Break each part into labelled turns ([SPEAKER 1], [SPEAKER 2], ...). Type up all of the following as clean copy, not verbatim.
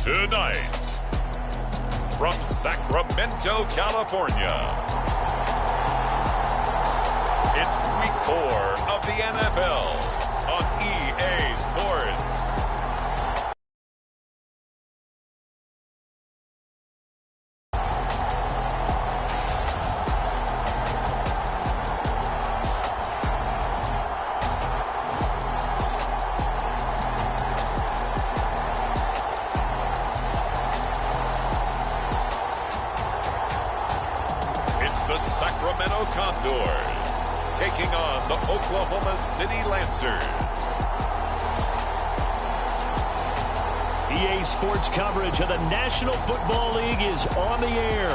[SPEAKER 1] Tonight, from Sacramento, California, it's Week 4 of the NFL on EA Sports. The Sacramento Condors taking on the Oklahoma City Lancers.
[SPEAKER 2] EA Sports coverage of the National Football League is on the air.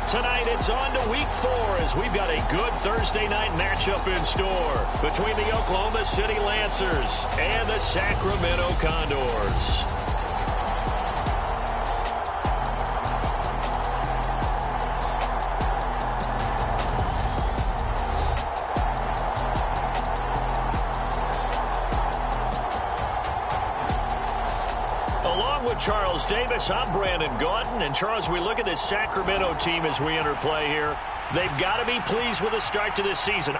[SPEAKER 2] Tonight it's on to Week 4 as we've got a good Thursday night matchup in store between the Oklahoma City Lancers and the Sacramento Condors. Charles Davis, I'm Brandon Gaudin. And Charles, we look at this Sacramento team as we enter play here. They've got to be pleased with the start to this season.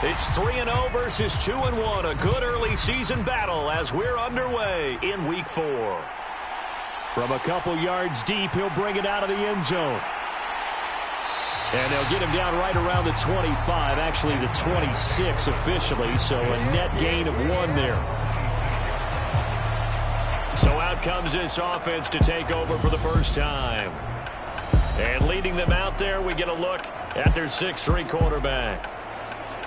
[SPEAKER 2] It's 3-0 versus 2-1, a good early season battle as we're underway in Week 4. From a couple yards deep, he'll bring it out of the end zone. And they'll get him down right around the 25, actually the 26 officially, so a net gain of 1 there. So out comes this offense to take over for the first time. And leading them out there, we get a look at their 6'3" quarterback.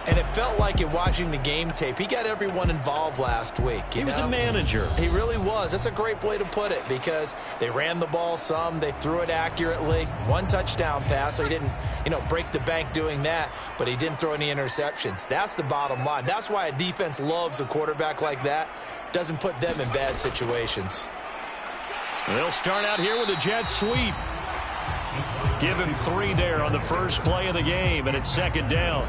[SPEAKER 3] And it felt like in watching the game tape, he got everyone involved last week.
[SPEAKER 2] He was a manager.
[SPEAKER 3] He really was. That's a great way to put it because they ran the ball some. They threw it accurately. 1 touchdown pass, so he didn't, break the bank doing that, but he didn't throw any interceptions. That's the bottom line. That's why a defense loves a quarterback like that. Doesn't put them in bad situations.
[SPEAKER 2] They'll start out here with a jet sweep. Give him 3 there on the first play of the game, and it's second down.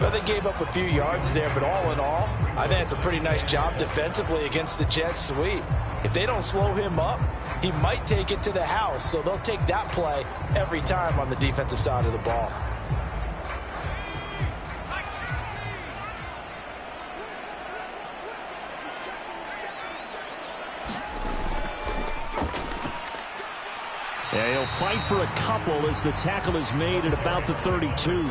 [SPEAKER 3] Well, they gave up a few yards there, but all in all, I think it's a pretty nice job defensively against the jet sweep. If they don't slow him up, he might take it to the house, so they'll take that play every time on the defensive side of the ball.
[SPEAKER 2] Yeah, he'll fight for a couple as the tackle is made at about the 32.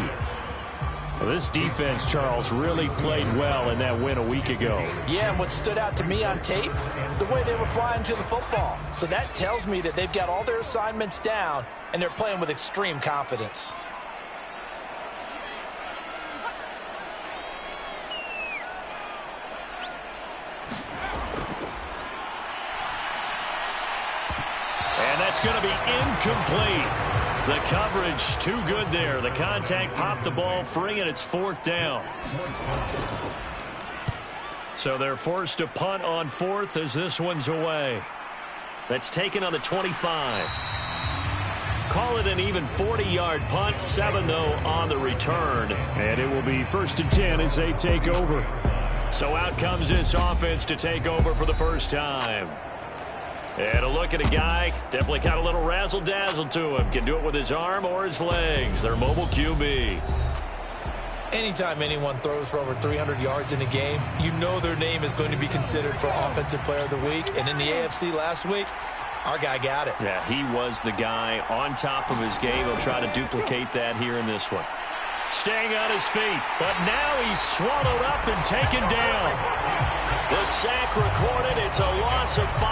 [SPEAKER 2] Well, this defense, Charles, really played well in that win a week ago.
[SPEAKER 3] Yeah, and what stood out to me on tape, the way they were flying to the football. So that tells me that they've got all their assignments down, and they're playing with extreme confidence.
[SPEAKER 2] And that's going to be incomplete. The coverage too good there. The contact popped the ball free, and it's 4th down. So they're forced to punt on 4th as this one's away. That's taken on the 25. Call it an even 40-yard punt. 7, though, on the return. And it will be 1st and 10 as they take over. So out comes this offense to take over for the first time. And a look at a guy, definitely got a little razzle-dazzle to him. Can do it with his arm or his legs. Their mobile QB.
[SPEAKER 3] Anytime anyone throws for over 300 yards in a game, you know their name is going to be considered for Offensive Player of the Week. And in the AFC last week, our guy got it.
[SPEAKER 2] Yeah, he was the guy on top of his game. He'll try to duplicate that here in this one. Staying on his feet, but now he's swallowed up and taken down. The sack recorded. It's a loss of 5.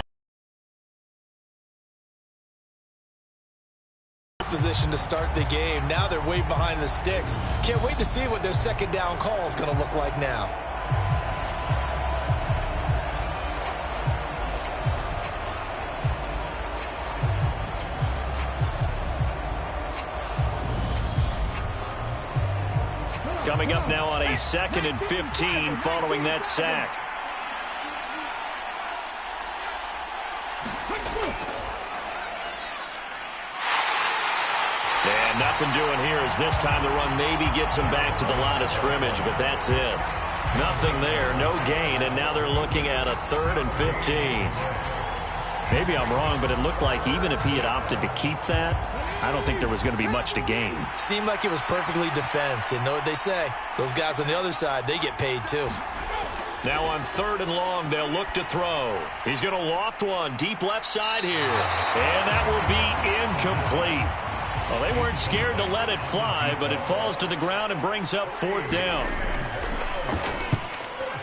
[SPEAKER 3] Position to start the game. Now they're way behind the sticks. Can't wait to see what their second down call is going to look like now.
[SPEAKER 2] Coming up now on a 2nd and 15 following that sack. And nothing doing here as this time the run maybe gets him back to the line of scrimmage, but that's it. Nothing there, no gain, and now they're looking at a 3rd and 15. Maybe I'm wrong, but it looked like even if he had opted to keep that, I don't think there was going to be much to gain.
[SPEAKER 3] Seemed like it was perfectly defense. You know what they say? Those guys on the other side, they get paid too.
[SPEAKER 2] Now on 3rd and long, they'll look to throw. He's going to loft one deep left side here. And that will be incomplete. Well, they weren't scared to let it fly, but it falls to the ground and brings up 4th down.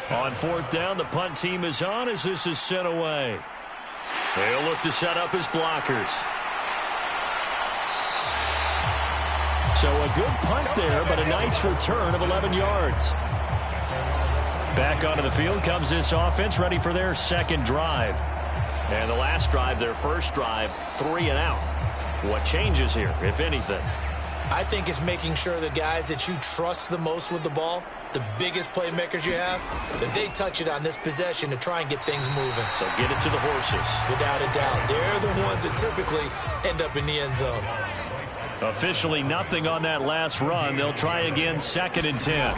[SPEAKER 2] On 4th down, the punt team is on as this is sent away. They'll look to set up his blockers. So a good punt there, but a nice return of 11 yards. Back onto the field comes this offense, ready for their 2nd drive. And the last drive, their first drive, 3 and out. What changes here, if anything?
[SPEAKER 3] I think it's making sure the guys that you trust the most with the ball, the biggest playmakers you have, that they touch it on this possession to try and get things moving.
[SPEAKER 2] So get it to the horses.
[SPEAKER 3] Without a doubt. They're the ones that typically end up in the end zone.
[SPEAKER 2] Officially nothing on that last run. They'll try again, 2nd and 10.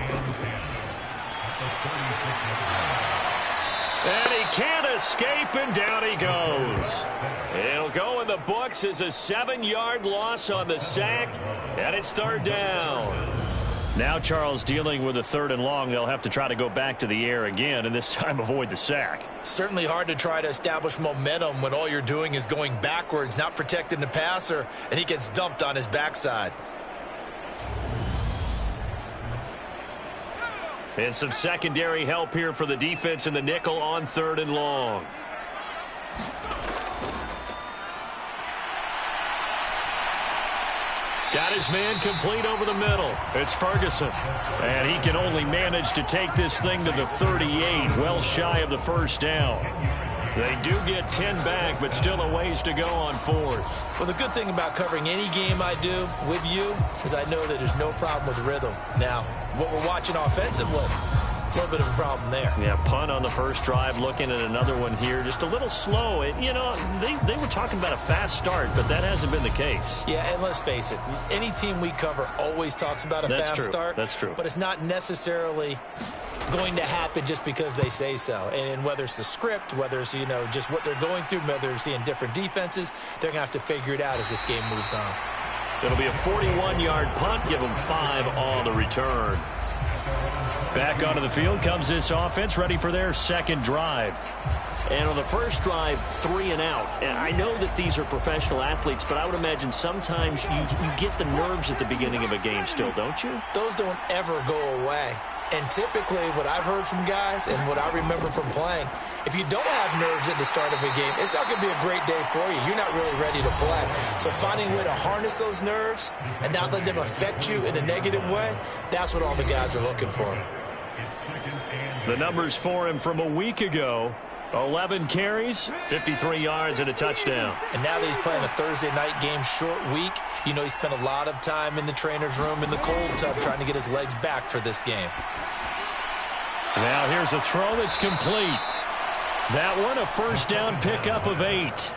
[SPEAKER 2] And he can't escape, and down he goes. It'll go in the books as a 7-yard loss on the sack, and it's 3rd down. Now Charles dealing with a 3rd and long. They'll have to try to go back to the air again, and this time avoid the sack.
[SPEAKER 3] Certainly hard to try to establish momentum when all you're doing is going backwards, not protecting the passer, and he gets dumped on his backside.
[SPEAKER 2] And some secondary help here for the defense in the nickel on 3rd and long. Got his man complete over the middle. It's Ferguson. And he can only manage to take this thing to the 38, well shy of the 1st down. They do get 10 back, but still a ways to go on 4th.
[SPEAKER 3] Well, the good thing about covering any game I do with you is I know that there's no problem with rhythm. Now, what we're watching offensively, a little bit of a problem there.
[SPEAKER 2] Yeah, punt on the first drive, looking at another one here. Just a little slow. You know, they were talking about a fast start, but that hasn't been the case.
[SPEAKER 3] Yeah, and let's face it, any team we cover always talks about a fast start.
[SPEAKER 2] That's true.
[SPEAKER 3] But it's not necessarily going to happen just because they say so. And whether it's the script, whether it's, you know, just what they're going through, whether it's seeing different defenses, they're going to have to figure it out as this game moves on.
[SPEAKER 2] It'll be a 41-yard punt. Give them 5 on the return. Back onto the field comes this offense, ready for their 2nd drive. And on the first drive, 3 and out. And I know that these are professional athletes, but I would imagine sometimes you get the nerves at the beginning of a game still, don't you?
[SPEAKER 3] Those don't ever go away. And typically what I've heard from guys and what I remember from playing, if you don't have nerves at the start of a game, it's not going to be a great day for you. You're not really ready to play. So finding a way to harness those nerves and not let them affect you in a negative way, that's what all the guys are looking for.
[SPEAKER 2] The numbers for him from a week ago: 11 carries, 53 yards, and a touchdown.
[SPEAKER 3] And now that he's playing a Thursday night game, short week, you know, he spent a lot of time in the trainer's room in the cold tub trying to get his legs back for this game.
[SPEAKER 2] Now here's a throw that's complete. That one, a 1st down pickup of 8.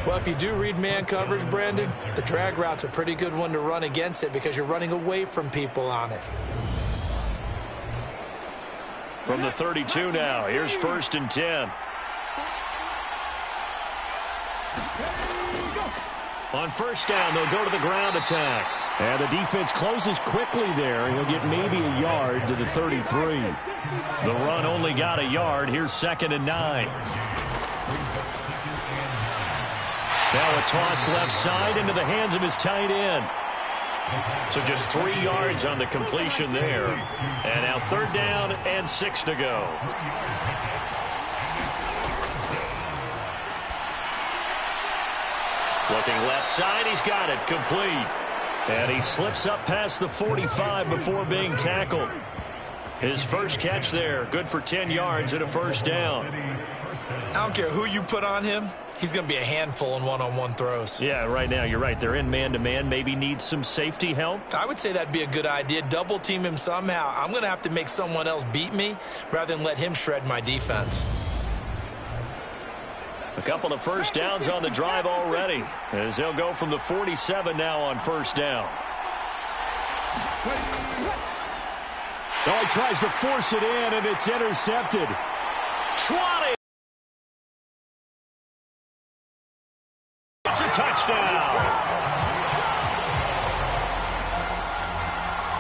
[SPEAKER 3] Well, if you do read man coverage, Brandon, the drag route's a pretty good one to run against it because you're running away from people on it.
[SPEAKER 2] From the 32 now, here's 1st and 10. On 1st down, they'll go to the ground attack. And the defense closes quickly there. He'll get maybe a yard to the 33. The run only got a yard. Here's 2nd and 9. Now a toss left side into the hands of his tight end. So just 3 yards on the completion there. And now 3rd down and 6 to go. Looking left side, he's got it, complete. And he slips up past the 45 before being tackled. His first catch there, good for 10 yards and a 1st down.
[SPEAKER 3] I don't care who you put on him. he's going to be a handful in one-on-one throws.
[SPEAKER 2] Yeah, right now you're right. They're in man-to-man. Maybe needs some safety help.
[SPEAKER 3] I would say that'd be a good idea. Double team him somehow. I'm going to have to make someone else beat me rather than let him shred my defense.
[SPEAKER 2] A couple of first downs on the drive already, as they'll go from the 47 now on first down.
[SPEAKER 4] Oh, he tries to force it in, and it's intercepted.
[SPEAKER 2] 20. It's a touchdown.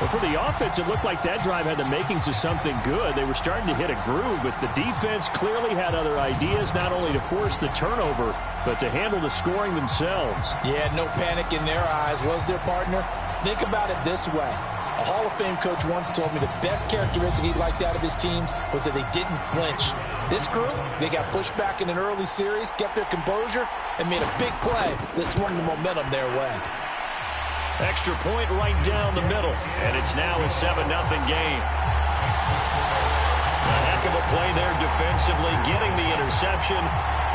[SPEAKER 4] Well, for the offense, it looked like that drive had the makings of something good. They were starting to hit a groove, but the defense clearly had other ideas, not only to force the turnover, but to handle the scoring themselves.
[SPEAKER 3] Yeah, no panic in their eyes, was there, partner? Think about it this way. A Hall of Fame coach once told me the best characteristic he liked out of his teams was that they didn't flinch. This group, they got pushed back in an early series, kept their composure, and made a big play that swung the momentum their way.
[SPEAKER 2] Extra point right down the middle, and it's now a 7-0 game. A heck of a play there defensively, getting the interception,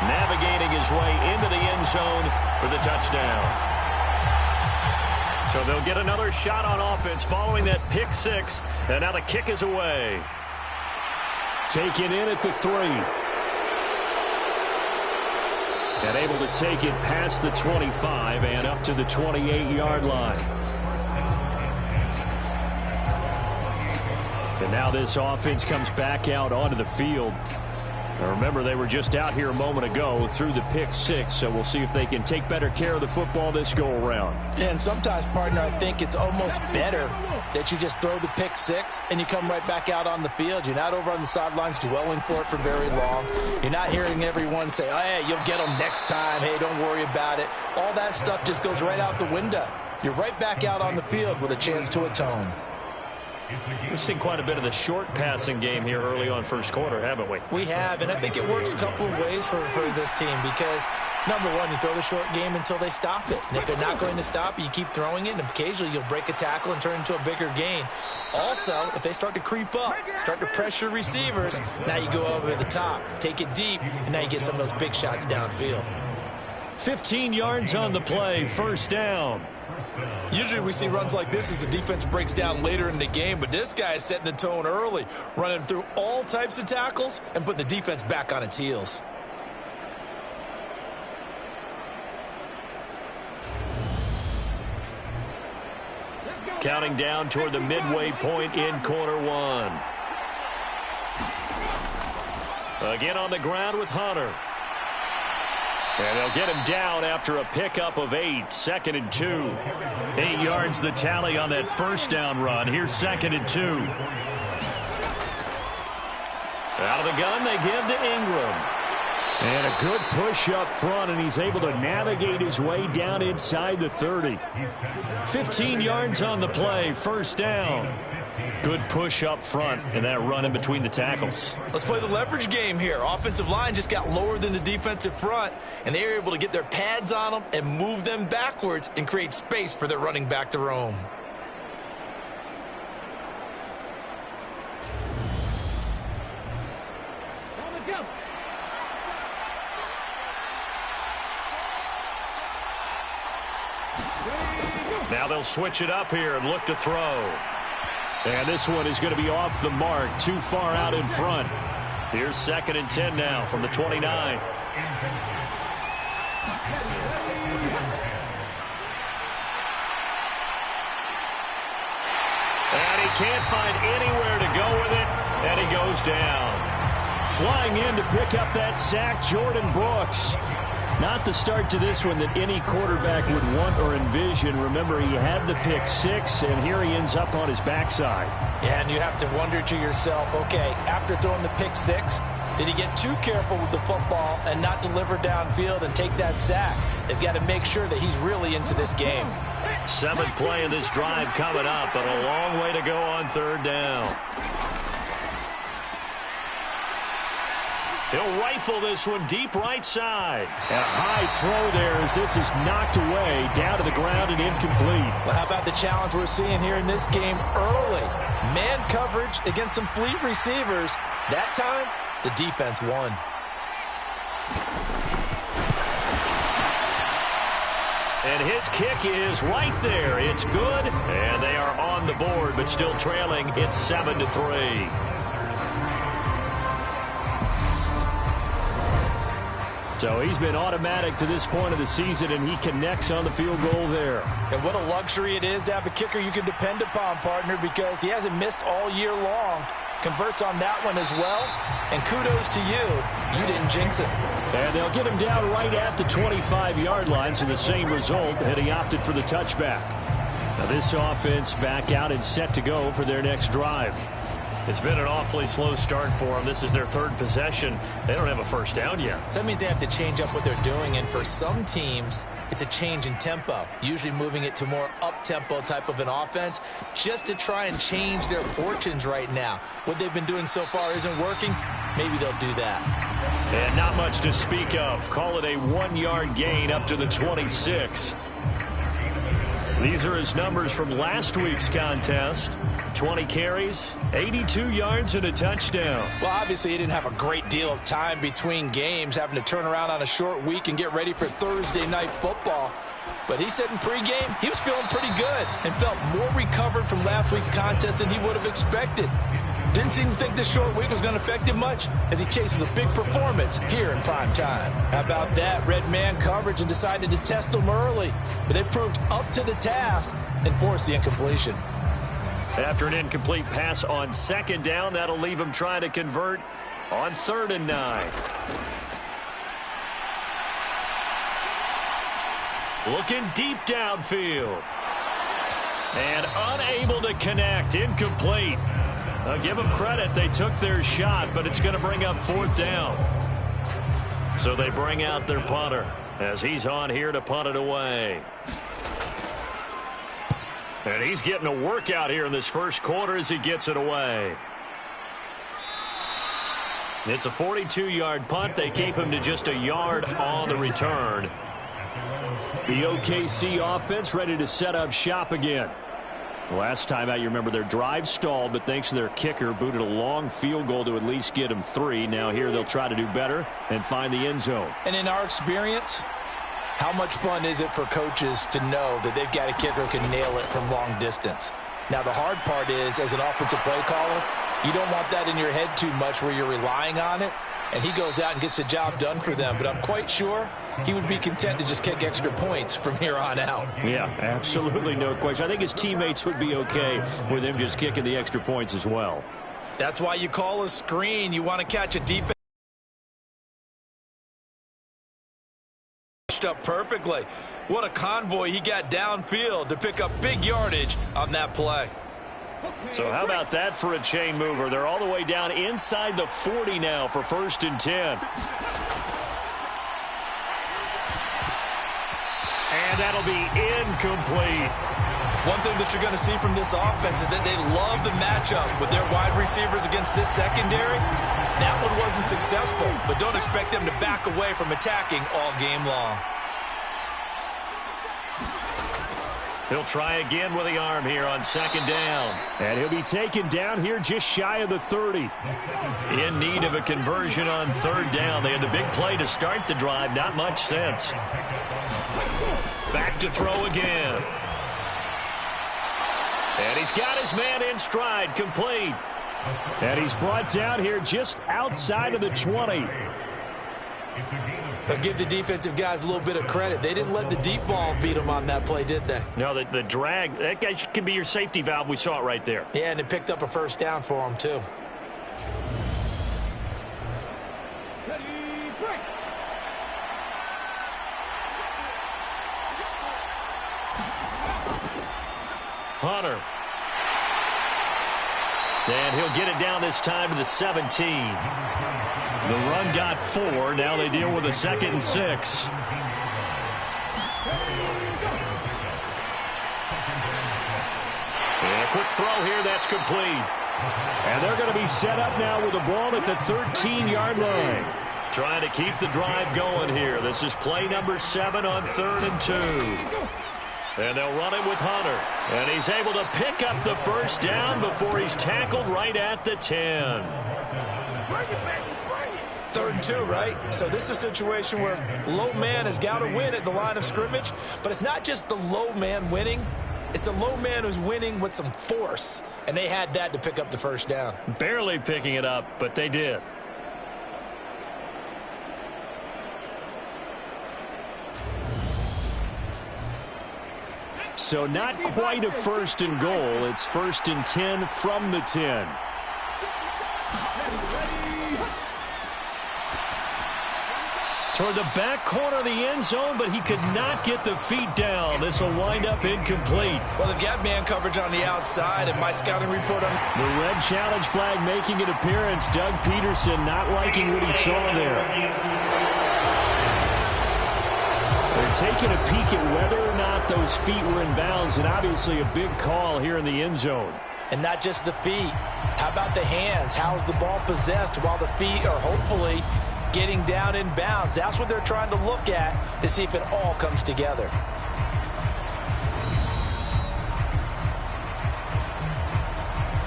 [SPEAKER 2] navigating his way into the end zone for the touchdown. So they'll get another shot on offense following that pick six, and now the kick is away.
[SPEAKER 4] Taken in at the 3. And able to take it past the 25 and up to the 28-yard line. And now this offense comes back out onto the field. Now remember, they were just out here a moment ago through the pick six, so we'll see if they can take better care of the football this go-around.
[SPEAKER 3] And sometimes, partner, I think it's almost better that you just throw the pick six and you come right back out on the field. You're not over on the sidelines dwelling for it for very long. You're not hearing everyone say, oh, hey, you'll get them next time. Hey, don't worry about it. All that stuff just goes right out the window. You're right back out on the field with a chance to atone.
[SPEAKER 2] We've seen quite a bit of the short passing game here early on first quarter, haven't we?
[SPEAKER 3] We have, and I think it works a couple of ways for this team because, number one, you throw the short game until they stop it. And if they're not going to stop it, you keep throwing it, and occasionally you'll break a tackle and turn it into a bigger gain. Also, if they start to creep up, start to pressure receivers, now you go over the top, take it deep, and now you get some of those big shots downfield.
[SPEAKER 2] 15 yards on the play, first down.
[SPEAKER 3] Usually we see runs like this as the defense breaks down later in the game, but this guy is setting the tone early, running through all types of tackles and putting the defense back on its heels.
[SPEAKER 2] Counting down toward the midway point in quarter one. Again on the ground with Hunter. And they'll get him down after a pickup of 8, 2nd and 2. 8 yards the tally on that first down run. Here's 2nd and 2. Out of the gun, they give to Ingram.
[SPEAKER 4] And a good push up front, and he's able to navigate his way down inside the 30.
[SPEAKER 2] 15 yards on the play, first down. Good push up front and that run in between the tackles.
[SPEAKER 3] Let's play the leverage game here. Offensive line just got lower than the defensive front, and they were able to get their pads on them and move them backwards and create space for their running back to roam.
[SPEAKER 2] Now they'll switch it up here and look to throw.
[SPEAKER 4] And this one is going to be off the mark, too far out in front.
[SPEAKER 2] Here's 2nd and 10 now from the 29. And he can't find anywhere to go with it, and he goes down.
[SPEAKER 4] Flying in to pick up that sack, Jordan Brooks. Not the start to this one that any quarterback would want or envision. Remember, he had the pick six, and here he ends up on his backside.
[SPEAKER 3] Yeah, and you have to wonder to yourself, okay, after throwing the pick six, did he get too careful with the football and not deliver downfield and take that sack? They've got to make sure that he's really into this game.
[SPEAKER 2] 7th play of this drive coming up, but a long way to go on 3rd down. He'll rifle this one deep right side.
[SPEAKER 4] A high throw there as this is knocked away, down to the ground and incomplete.
[SPEAKER 3] Well, how about the challenge we're seeing here in this game early? Man coverage against some fleet receivers. That time, the defense won.
[SPEAKER 2] And his kick is right there. It's good, and they are on the board, but still trailing. It's 7-3.
[SPEAKER 4] So he's been automatic to this point of the season, and he connects on the field goal there.
[SPEAKER 3] And what a luxury it is to have a kicker you can depend upon, partner, because he hasn't missed all year long. Converts on that one as well. And kudos to you. You didn't jinx it.
[SPEAKER 4] And they'll get him down right at the 25-yard line, so the same result, and he opted for the touchback. Now this offense back out and set to go for their next drive.
[SPEAKER 2] It's been an awfully slow start for them. This is their third possession. They don't have a first down yet.
[SPEAKER 3] So that means they have to change up what they're doing, and for some teams, it's a change in tempo, usually moving it to more up-tempo type of an offense, just to try and change their fortunes right now. What they've been doing so far isn't working. Maybe they'll do that.
[SPEAKER 2] And not much to speak of. Call it a 1-yard gain up to the 26. These are his numbers from last week's contest. 20 carries, 82 yards, and a touchdown.
[SPEAKER 3] Well, obviously, he didn't have a great deal of time between games, having to turn around on a short week and get ready for Thursday night football. But he said in pregame he was feeling pretty good and felt more recovered from last week's contest than he would have expected. Didn't seem to think this short week was going to affect him much as he chases a big performance here in prime time. How about that? Red man coverage and decided to test him early. But they proved up to the task and forced the incompletion.
[SPEAKER 2] After an incomplete pass on second down, that'll leave him trying to convert on 3rd and 9. Looking deep downfield. And unable to connect. Incomplete. I'll give them credit. They took their shot, but it's going to bring up 4th down. So they bring out their punter as he's on here to punt it away. And he's getting a workout here in this first quarter as he gets it away. It's a 42-yard punt. They keep him to just a yard on the return.
[SPEAKER 4] The OKC offense ready to set up shop again. Last time out, you remember their drive stalled, but thanks to their kicker, booted a long field goal to at least get them 3. Now here they'll try to do better and find the end zone.
[SPEAKER 3] And in our experience, how much fun is it for coaches to know that they've got a kicker who can nail it from long distance? Now, the hard part is, as an offensive play caller, you don't want that in your head too much where you're relying on it, and he goes out and gets the job done for them. But I'm quite sure he would be content to just kick extra points from here on out.
[SPEAKER 4] Yeah, absolutely no question. I think his teammates would be okay with him just kicking the extra points as well.
[SPEAKER 3] That's why you call a screen. You want to catch a defense up perfectly. What a convoy he got downfield to pick up big yardage on that play.
[SPEAKER 2] So how about that for a chain mover? They're all the way down inside the 40 now for 1st and 10. And that'll be incomplete.
[SPEAKER 3] One thing that you're going to see from this offense is that they love the matchup with their wide receivers against this secondary. That one wasn't successful, but don't expect them to back away from attacking all game long.
[SPEAKER 2] He'll try again with the arm here on 2nd down.
[SPEAKER 4] And he'll be taken down here just shy of the 30.
[SPEAKER 2] In need of a conversion on 3rd down. They had the big play to start the drive. Not much sense. Back to throw again. And he's got his man in stride. Complete.
[SPEAKER 4] And he's brought down here just outside of the 20.
[SPEAKER 3] But give the defensive guys a little bit of credit. They didn't let the deep ball beat them on that play, did they?
[SPEAKER 2] No, the drag, that guy can be your safety valve. We saw it right there.
[SPEAKER 3] Yeah, and it picked up a 1st down for them, too.
[SPEAKER 2] Hunter. And he'll get it down this time to the 17. The run got 4. Now they deal with a 2nd and 6. And a quick throw here. That's complete.
[SPEAKER 4] And they're going to be set up now with the ball at the 13-yard line.
[SPEAKER 2] Trying to keep the drive going here. This is play number 7 on 3rd and 2. And they'll run it with Hunter. And he's able to pick up the 1st down before he's tackled right at the 10.
[SPEAKER 3] 3rd and 2, right? So this is a situation where low man has got to win at the line of scrimmage, but it's not just the low man winning. It's the low man who's winning with some force, and they had that to pick up the first down.
[SPEAKER 2] Barely picking it up, but they did.
[SPEAKER 4] So not quite a 1st and goal. It's 1st and 10 from the 10. Toward the back corner of the end zone, but he could not get the feet down. This will wind up incomplete.
[SPEAKER 3] Well, they've got man coverage on the outside, and my scouting report on
[SPEAKER 4] the red challenge flag making an appearance. Doug Peterson not liking what he saw there. They're taking a peek at whether or not those feet were in bounds, and obviously a big call here in the end zone.
[SPEAKER 3] And not just the feet. How about the hands? How's the ball possessed while the feet are hopefully getting down in bounds? That's what they're trying to look at to see if it all comes together.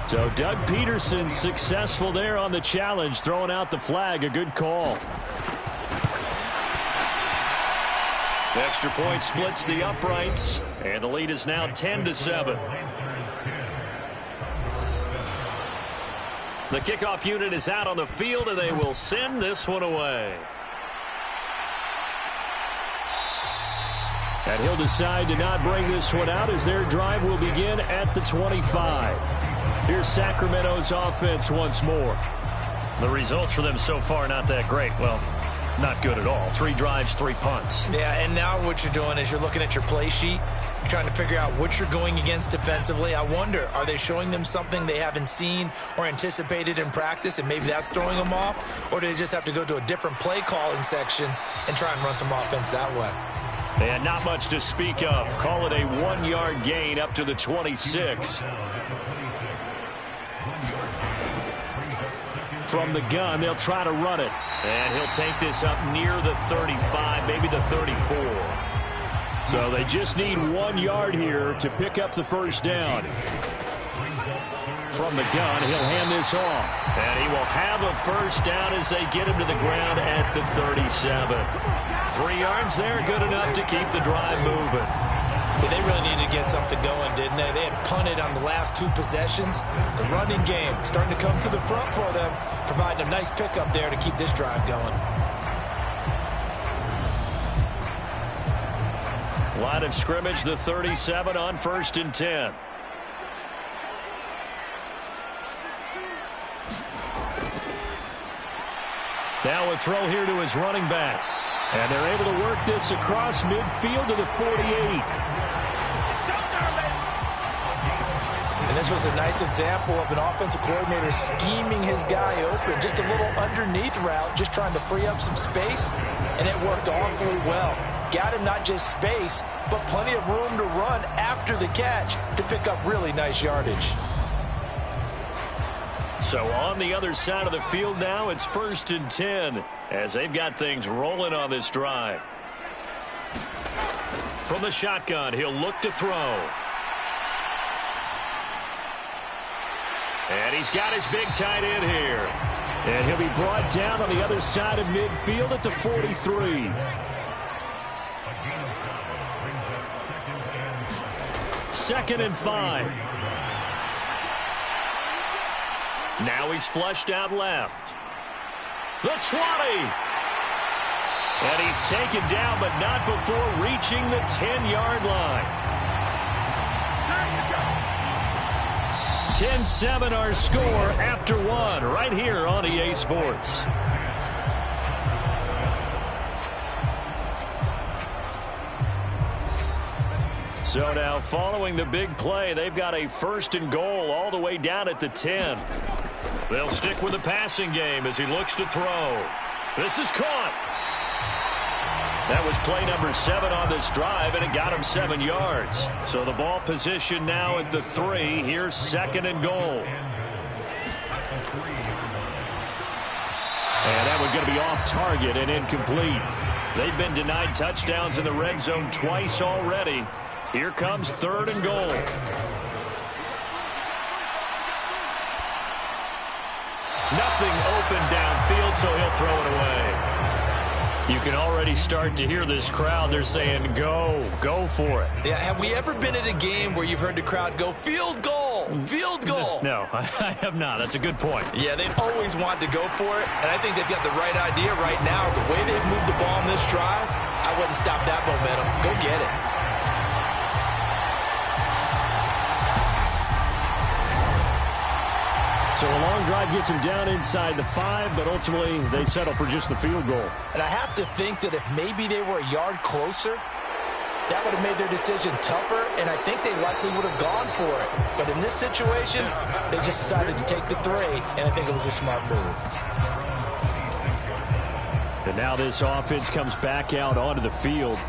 [SPEAKER 4] So Doug Peterson successful there on the challenge, throwing out the flag. A good call.
[SPEAKER 2] The extra point splits the uprights, and the lead is now 10-7. The kickoff unit is out on the field, and they will send this one away.
[SPEAKER 4] And he'll decide to not bring this one out as their drive will begin at the 25. Here's Sacramento's offense once more.
[SPEAKER 2] The results for them so far not that great. Well, not good at all. 3 drives, 3 punts.
[SPEAKER 3] Yeah, and now what you're doing is you're looking at your play sheet. You're trying to figure out what you're going against defensively. I wonder, are they showing them something they haven't seen or anticipated in practice, and maybe that's throwing them off? Or do they just have to go to a different play calling section and try and run some offense that way?
[SPEAKER 2] And not much to speak of. Call it a 1-yard gain up to the 26.
[SPEAKER 4] From the gun, they'll try to run it.
[SPEAKER 2] And he'll take this up near the 35, maybe the 34.
[SPEAKER 4] So they just need 1 yard here to pick up the first down. From the gun, he'll hand this off.
[SPEAKER 2] And he will have a first down as they get him to the ground at the 37. 3 yards there, good enough to keep the drive moving.
[SPEAKER 3] Yeah, they really needed to get something going, didn't they? They had punted on the last 2 possessions. The running game starting to come to the front for them, providing a nice pickup there to keep this drive going.
[SPEAKER 2] Line of scrimmage, the 37 on 1st and 10.
[SPEAKER 4] Now a throw here to his running back. And they're able to work this across midfield to the 48.
[SPEAKER 3] And this was a nice example of an offensive coordinator scheming his guy open. Just a little underneath route, just trying to free up some space, and it worked awfully well. Got him not just space, but plenty of room to run after the catch to pick up really nice yardage.
[SPEAKER 2] So on the other side of the field now, it's 1st and 10 as they've got things rolling on this drive. From the shotgun, he'll look to throw. And he's got his big tight end here.
[SPEAKER 4] And he'll be brought down on the other side of midfield at the 43.
[SPEAKER 2] Second and 5. Now he's flushed out left. The 20. And he's taken down, but not before reaching the 10-yard line. 10-7 our score after 1 right here on EA Sports. So now following the big play, they've got a 1st and goal all the way down at the 10. They'll stick with the passing game as he looks to throw. This is caught. That was play number 7 on this drive, and it got him 7 yards. So the ball position now at the 3. Here's 2nd and goal.
[SPEAKER 4] And that one's going to be off target and incomplete.
[SPEAKER 2] They've been denied touchdowns in the red zone twice already. Here comes 3rd and goal. Nothing open downfield, so he'll throw it away. You can already start to hear this crowd. They're saying, go for it.
[SPEAKER 3] Yeah, have we ever been at a game where you've heard the crowd go, field goal, field goal?
[SPEAKER 2] No, I have not. That's a good point.
[SPEAKER 3] Yeah, they've always wanted to go for it, and I think they've got the right idea right now. The way they've moved the ball in this drive, I wouldn't stop that momentum. Go get it.
[SPEAKER 4] So a long drive gets him down inside the 5, but ultimately they settle for just the field goal.
[SPEAKER 3] And I have to think that if maybe they were a yard closer, that would have made their decision tougher, and I think they likely would have gone for it. But in this situation, they just decided to take the 3, and I think it was a smart move.
[SPEAKER 4] And now this offense comes back out onto the field.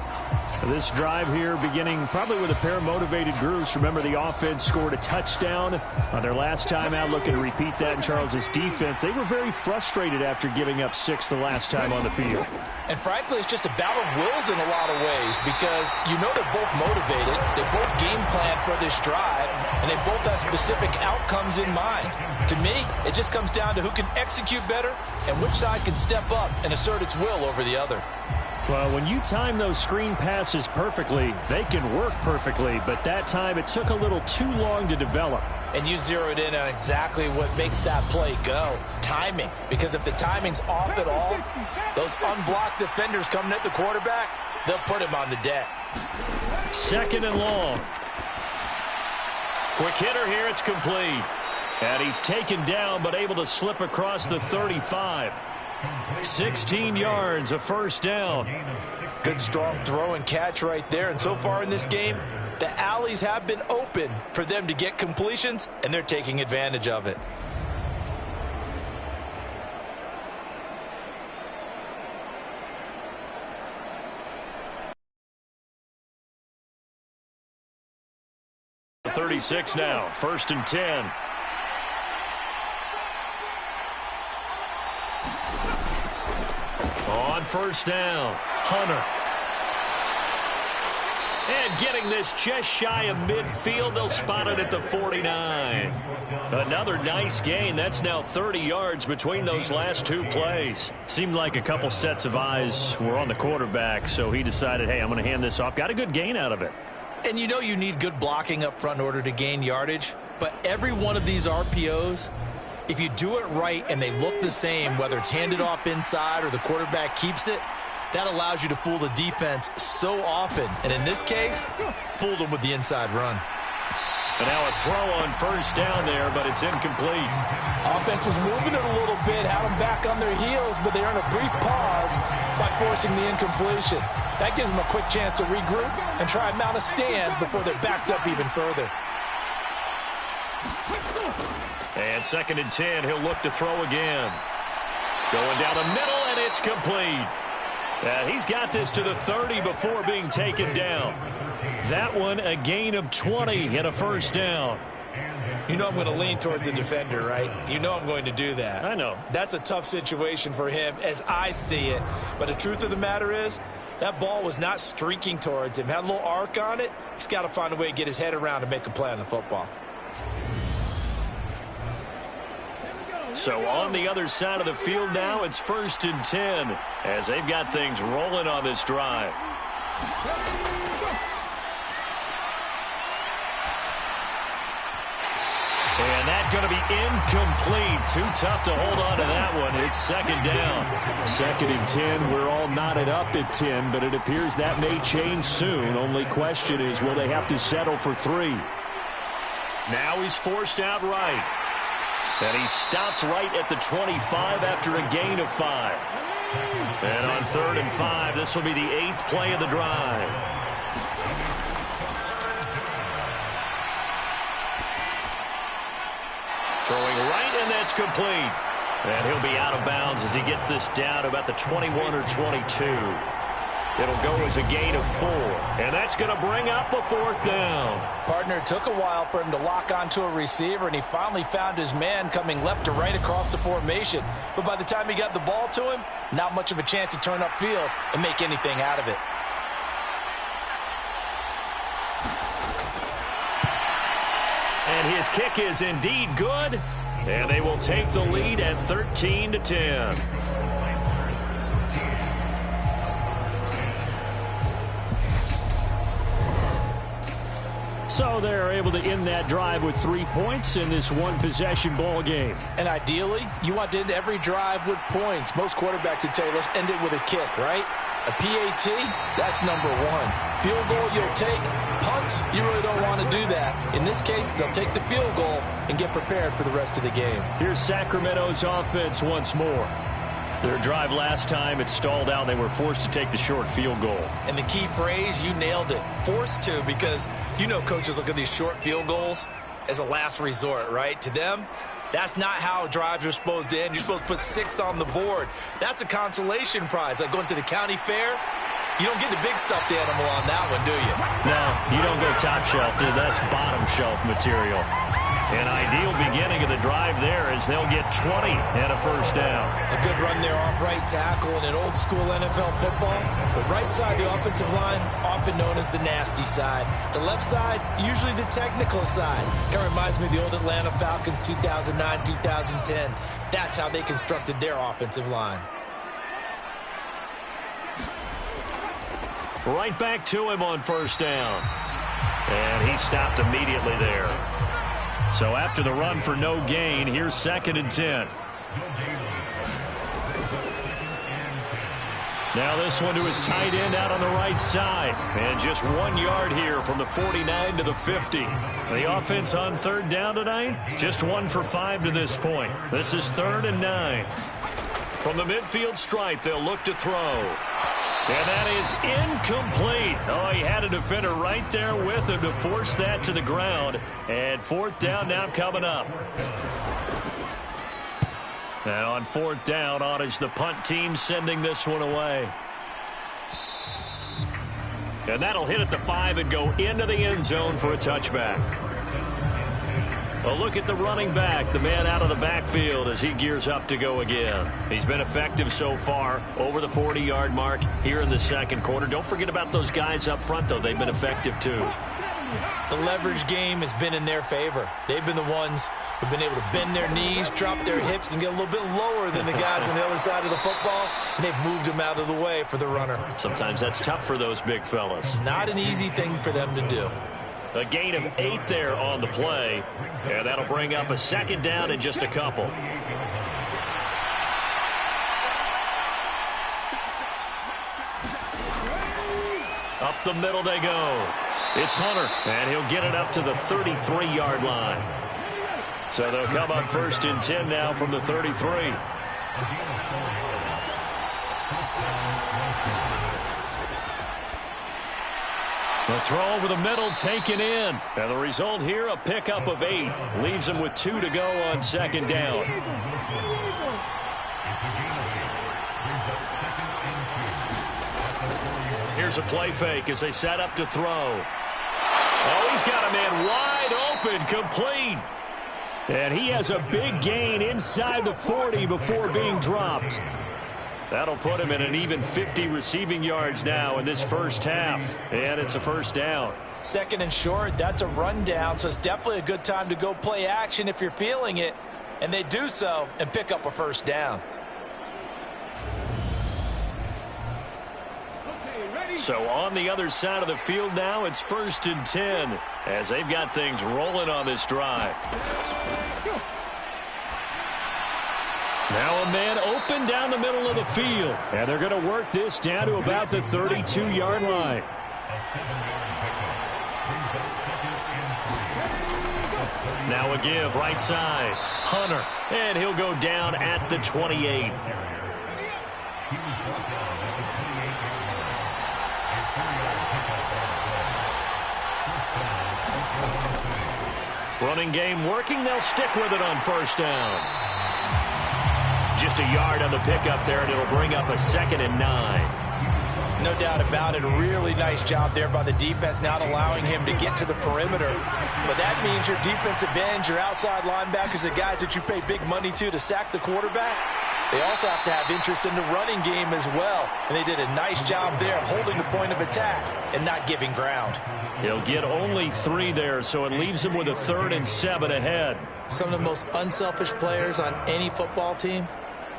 [SPEAKER 4] This drive here beginning probably with a pair of motivated groups. Remember, the offense scored a touchdown on their last time out, looking to repeat that in Charles's defense. They were very frustrated after giving up 6 the last time on the field.
[SPEAKER 3] And frankly, it's just a battle of wills in a lot of ways because you know they're both motivated, they both game plan for this drive, and they both have specific outcomes in mind. To me, it just comes down to who can execute better and which side can step up and assert its will over the other.
[SPEAKER 4] Well, when you time those screen passes perfectly, they can work perfectly, but that time it took a little too long to develop.
[SPEAKER 3] And you zeroed in on exactly what makes that play go. Timing. Because if the timing's off at all, those unblocked defenders coming at the quarterback, they'll put him on the deck.
[SPEAKER 2] 2nd and long. Quick hitter here, it's complete. And he's taken down but able to slip across the 35. 16 yards, a first down.
[SPEAKER 3] Good strong throw and catch right there. And so far in this game, the alleys have been open for them to get completions, and they're taking advantage of it.
[SPEAKER 2] .36 now, 1st and 10. On 1st down, Hunter. And getting this just shy of midfield, they'll spot it at the 49. Another nice gain. That's now 30 yards between those last 2 plays. Seemed like a couple sets of eyes were on the quarterback, so he decided, hey, I'm going to hand this off. Got a good gain out of it.
[SPEAKER 3] And you know you need good blocking up front in order to gain yardage, but every one of these RPOs, if you do it right and they look the same, whether it's handed off inside or the quarterback keeps it, that allows you to fool the defense so often. And in this case, fooled them with the inside run.
[SPEAKER 2] And now a throw on 1st down there, but it's incomplete.
[SPEAKER 3] Offense was moving it a little bit, had them back on their heels, but they earned a brief pause by forcing the incompletion. That gives them a quick chance to regroup and try and mount a stand before they're backed up even further.
[SPEAKER 2] And 2nd and 10, he'll look to throw again. Going down the middle, and it's complete. He's got this to the 30 before being taken down. That one, a gain of 20 and a 1st down.
[SPEAKER 3] You know I'm going to lean towards the defender, right? You know I'm going to do that.
[SPEAKER 2] I know.
[SPEAKER 3] That's a tough situation for him as I see it. But the truth of the matter is, that ball was not streaking towards him. Had a little arc on it. He's got to find a way to get his head around and make a play on the football.
[SPEAKER 2] So on the other side of the field now, it's 1st and 10 as they've got things rolling on this drive. And that's going to be incomplete. Too tough to hold on to that one. It's 2nd down.
[SPEAKER 4] 2nd and 10. We're all knotted up at 10, but it appears that may change soon. Only question is, will they have to settle for 3?
[SPEAKER 2] Now he's forced out right. And he stopped right at the 25 after a gain of 5. And on 3rd and 5, this will be the 8th play of the drive. Throwing right, and that's complete. And he'll be out of bounds as he gets this down to about the 21 or 22. It'll go as a gain of 4. And that's going to bring up a 4th down.
[SPEAKER 3] Partner, it took a while for him to lock onto a receiver, and he finally found his man coming left to right across the formation. But by the time he got the ball to him, not much of a chance to turn upfield and make anything out of it.
[SPEAKER 2] And his kick is indeed good. And they will take the lead at 13-10.
[SPEAKER 4] So they're able to end that drive with 3 points in this one-possession ball game.
[SPEAKER 3] And ideally, you want to end every drive with points. Most quarterbacks would tell you, let's end it with a kick, right? A PAT, that's number one. Field goal, you'll take. Punts, you really don't want to do that. In this case, they'll take the field goal and get prepared for the rest of the game.
[SPEAKER 2] Here's Sacramento's offense once more. Their drive last time, it stalled out. They were forced to take the short field goal.
[SPEAKER 3] And the key phrase, you nailed it. Forced to, because you know coaches look at these short field goals as a last resort, right? To them, that's not how drives are supposed to end. You're supposed to put 6 on the board. That's a consolation prize. Like going to the county fair, you don't get the big stuffed animal on that one, do you?
[SPEAKER 2] No, you don't go top shelf. That's bottom shelf material. An ideal beginning of the drive there as they'll get 20 and a first down.
[SPEAKER 3] A good run there off right tackle in an old school NFL football. The right side, the offensive line, often known as the nasty side. The left side, usually the technical side. Kind of reminds me of the old Atlanta Falcons 2009, 2010. That's how they constructed their offensive line.
[SPEAKER 2] Right back to him on first down. And he stopped immediately there. So after the run for no gain, here's 2nd and 10. Now this one to his tight end out on the right side. And just 1 yard here from the 49 to the 50. The offense on third down tonight, just 1 for 5 to this point. This is 3rd and 9. From the midfield stripe, they'll look to throw. And that is incomplete. Oh, he had a defender right there with him to force that to the ground. And 4th down now coming up. Now on 4th down, on is the punt team sending this one away. And that'll hit at the 5 and go into the end zone for a touchback. A look at the running back, the man out of the backfield as he gears up to go again. He's been effective so far, over the 40-yard mark here in the second quarter. Don't forget about those guys up front, though. They've been effective, too.
[SPEAKER 3] The leverage game has been in their favor. They've been the ones who've been able to bend their knees, drop their hips, and get a little bit lower than the guys on the other side of the football, and they've moved them out of the way for the runner.
[SPEAKER 2] Sometimes that's tough for those big fellas.
[SPEAKER 3] Not an easy thing for them to do.
[SPEAKER 2] A gain of 8 there on the play, and that'll bring up a 2nd down in just a couple. Up the middle they go. It's Hunter, and he'll get it up to the 33-yard line. So they'll come up 1st and 10 now from the 33. The throw over the middle taken in. And the result here, a pickup of 8. Leaves him with 2 to go on 2nd down. Here's a play fake as they set up to throw. Oh, he's got a man wide open, complete.
[SPEAKER 4] And he has a big gain inside the 40 before being dropped.
[SPEAKER 2] That'll put him in an even 50 receiving yards now in this first half. And it's a first down.
[SPEAKER 3] 2nd and short, that's a rundown, so it's definitely a good time to go play action if you're feeling it. And they do so and pick up a first down.
[SPEAKER 2] So on the other side of the field now, it's 1st and 10 as they've got things rolling on this drive. Now a man open down the middle of the field.
[SPEAKER 4] And they're going to work this down to about the 32-yard line.
[SPEAKER 2] Now a give right side. Hunter. And he'll go down at the 28. Running game working. They'll stick with it on 1st down. Just a yard on the pickup there, and it'll bring up a 2nd and 9.
[SPEAKER 3] No doubt about it. A really nice job there by the defense, not allowing him to get to the perimeter. But that means your defensive ends, your outside linebackers, the guys that you pay big money to sack the quarterback, They also have to have interest in the running game as well. And they did a nice job there of holding the point of attack and not giving ground.
[SPEAKER 2] He'll get only 3 there, so it leaves him with a 3rd and 7 ahead.
[SPEAKER 3] Some of the most unselfish players on any football team,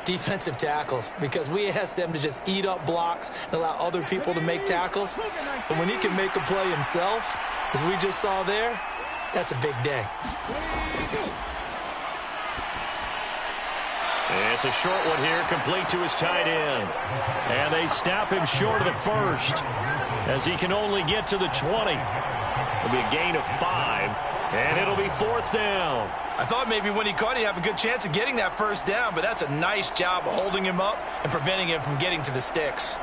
[SPEAKER 3] defensive tackles, because we ask them to just eat up blocks and allow other people to make tackles. But when he can make a play himself, as we just saw there, that's a big day.
[SPEAKER 2] It's a short one here, complete to his tight end. And they stop him short of the 1st, as he can only get to the 20. It'll be a gain of 5, and it'll be 4th down.
[SPEAKER 3] I thought maybe when he caught it, he'd have a good chance of getting that 1st down, but that's a nice job of holding him up and preventing him from getting to the sticks.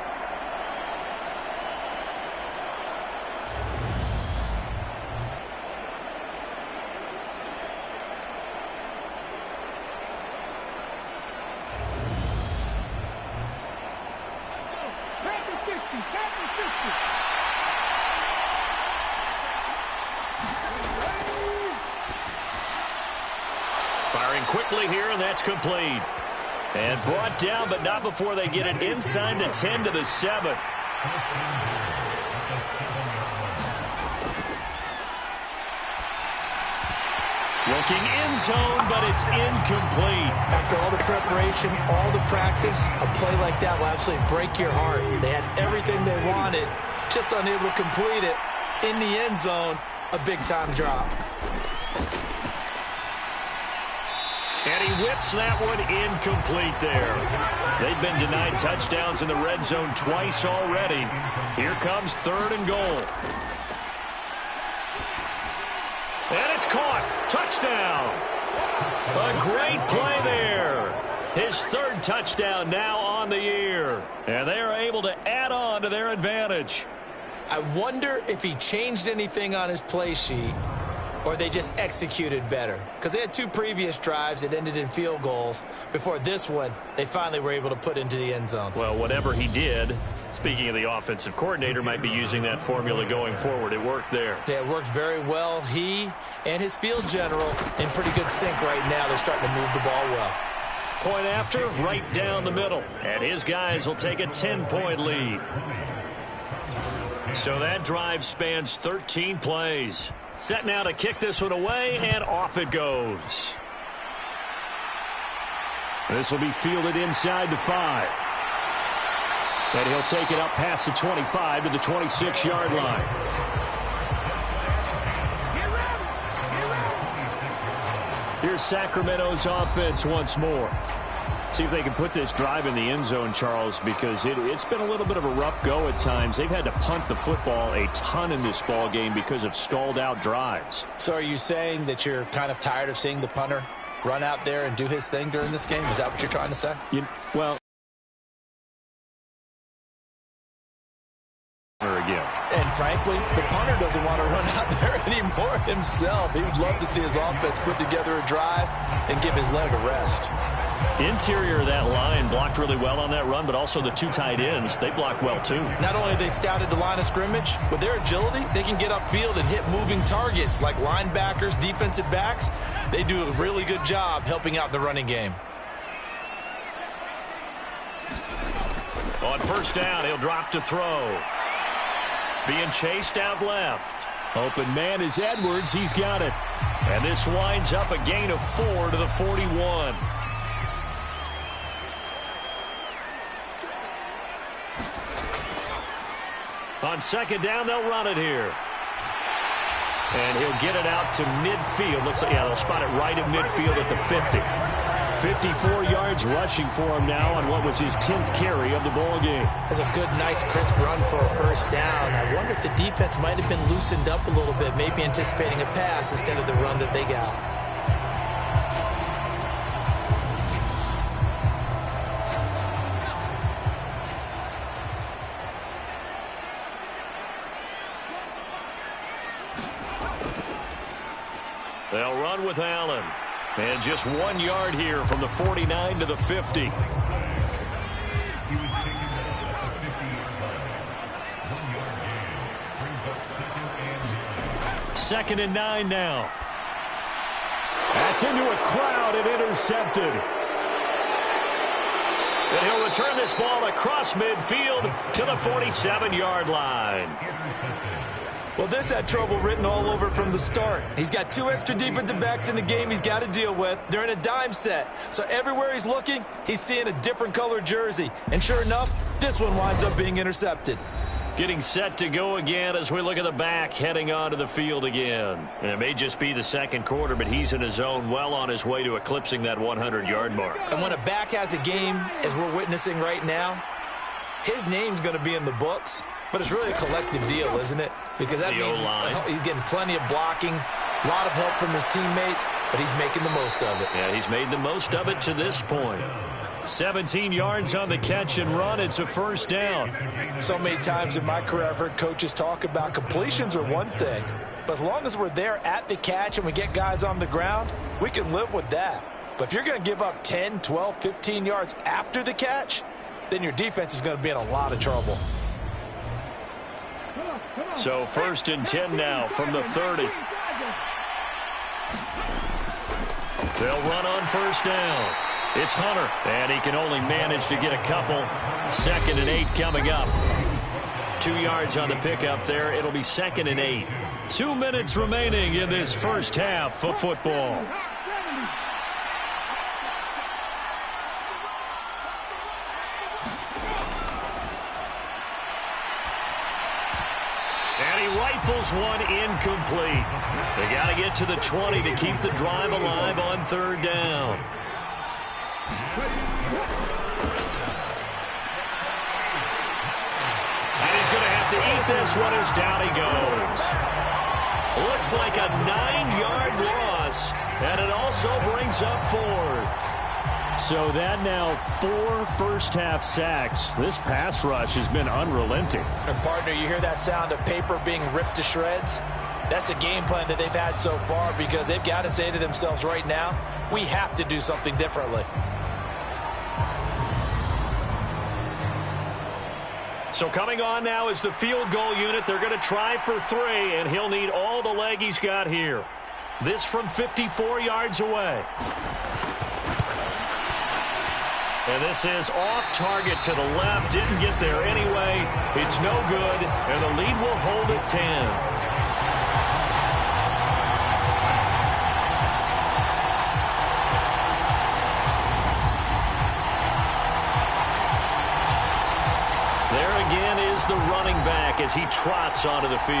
[SPEAKER 2] Firing quickly here, and that's complete. And brought down, but not before they get it inside the 10 to the 7. Looking end zone, but it's incomplete.
[SPEAKER 3] After all the preparation, all the practice, a play like that will absolutely break your heart. They had everything they wanted, just unable to complete it. In the end zone, a big-time drop.
[SPEAKER 2] And he whips that one incomplete there. They've been denied touchdowns in the red zone twice already. Here comes 3rd and goal. And it's caught. Touchdown. A great play there. His 3rd touchdown now on the year. And they are able to add on to their advantage.
[SPEAKER 3] I wonder if he changed anything on his play sheet or they just executed better. Because they had 2 previous drives that ended in field goals. Before this one, they finally were able to put into the end zone.
[SPEAKER 2] Well, whatever he did, speaking of the offensive coordinator, might be using that formula going forward. It worked there.
[SPEAKER 3] Yeah, it worked very well. He and his field general in pretty good sync right now. They're starting to move the ball well.
[SPEAKER 2] Point after, right down the middle. And his guys will take a 10-point lead. So that drive spans 13 plays. Set now to kick this one away, and off it goes. This will be fielded inside the 5. And he'll take it up past the 25 to the 26-yard line. Here's Sacramento's offense once more. See if they can put this drive in the end zone, Charles, because it's been a little bit of a rough go at times. They've had to punt the football a ton in this ball game because of stalled-out drives.
[SPEAKER 3] So are you saying that you're kind of tired of seeing the punter run out there and do his thing during this game? Is that what you're trying to say?
[SPEAKER 2] Well, again.
[SPEAKER 3] And frankly, the punter doesn't want to run out there anymore himself. He would love to see his offense put together a drive and give his leg a rest.
[SPEAKER 2] Interior of that line blocked really well on that run, but also the 2 tight ends, they blocked well too.
[SPEAKER 3] Not only have they scouted the line of scrimmage, with their agility, they can get upfield and hit moving targets like linebackers, defensive backs. They do a really good job helping out the running game.
[SPEAKER 2] On 1st down, he'll drop to throw. Being chased out left. Open man is Edwards. He's got it. And this winds up a gain of 4 to the 41. On 2nd down, they'll run it here. And he'll get it out to midfield. Looks like, they'll spot it right at midfield at the 50. 54 yards rushing for him now on what was his 10th carry of the ball game.
[SPEAKER 3] That's a good, nice, crisp run for a 1st down. I wonder if the defense might have been loosened up a little bit, maybe anticipating a pass instead of the run that they got.
[SPEAKER 2] They'll run with Allen. And just 1 yard here from the 49 to the 50. Second and 9 now. That's into a crowd and intercepted. And he'll return this ball across midfield to the 47-yard line.
[SPEAKER 3] Well, this had trouble written all over from the start. He's got 2 extra defensive backs in the game he's got to deal with. They're in a dime set. So everywhere he's looking, he's seeing a different color jersey. And sure enough, this one winds up being intercepted.
[SPEAKER 2] Getting set to go again as we look at the back heading onto the field again. And it may just be the second quarter, but he's in his zone, well on his way to eclipsing that 100-yard mark.
[SPEAKER 3] And when a back has a game, as we're witnessing right now, his name's going to be in the books. But it's really a collective deal, isn't it? Because that means he's getting plenty of blocking, a lot of help from his teammates, but he's making the most of it.
[SPEAKER 2] Yeah, he's made the most of it to this point. 17 yards on the catch and run. It's a first down.
[SPEAKER 3] So many times in my career, I've heard coaches talk about completions are one thing, but as long as we're there at the catch and we get guys on the ground, we can live with that. But if you're going to give up 10, 12, 15 yards after the catch, then your defense is going to be in a lot of trouble.
[SPEAKER 2] So 1st and 10 now from the 30. They'll run on first down. It's Hunter, and he can only manage to get a couple. 2nd and 8 coming up. 2 yards on the pickup there. It'll be 2nd and 8. 2 minutes remaining in this first half of football. Rifles one incomplete. They got to get to the 20 to keep the drive alive on 3rd down. And he's going to have to eat this one as down he goes. Looks like a 9-yard loss, and it also brings up 4th.
[SPEAKER 4] So that now 4 first-half sacks. This pass rush has been unrelenting.
[SPEAKER 3] And, partner, you hear that sound of paper being ripped to shreds? That's the game plan that they've had so far because they've got to say to themselves right now, we have to do something differently.
[SPEAKER 2] So coming on now is the field goal unit. They're going to try for 3, and he'll need all the leg he's got here. This from 54 yards away. And this is off target to the left. Didn't get there anyway. It's no good, and the lead will hold at 10. The running back as he trots onto the field.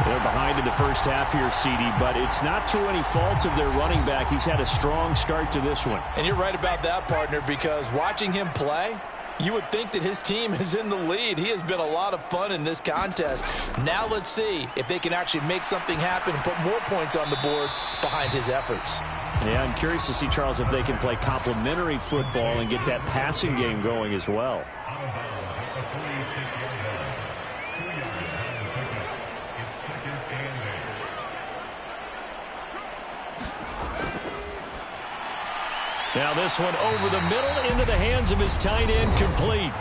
[SPEAKER 4] They're behind in the first half here, CD, but it's not through any fault of their running back. He's had a strong start to this one.
[SPEAKER 3] And you're right about that, partner, because watching him play, you would think that his team is in the lead. He has been a lot of fun in this contest. Now let's see if they can actually make something happen and put more points on the board behind his efforts.
[SPEAKER 4] Yeah, I'm curious to see, Charles, if they can play complementary football and get that passing game going as well.
[SPEAKER 2] Now this one over the middle into the hands of his tight end, complete.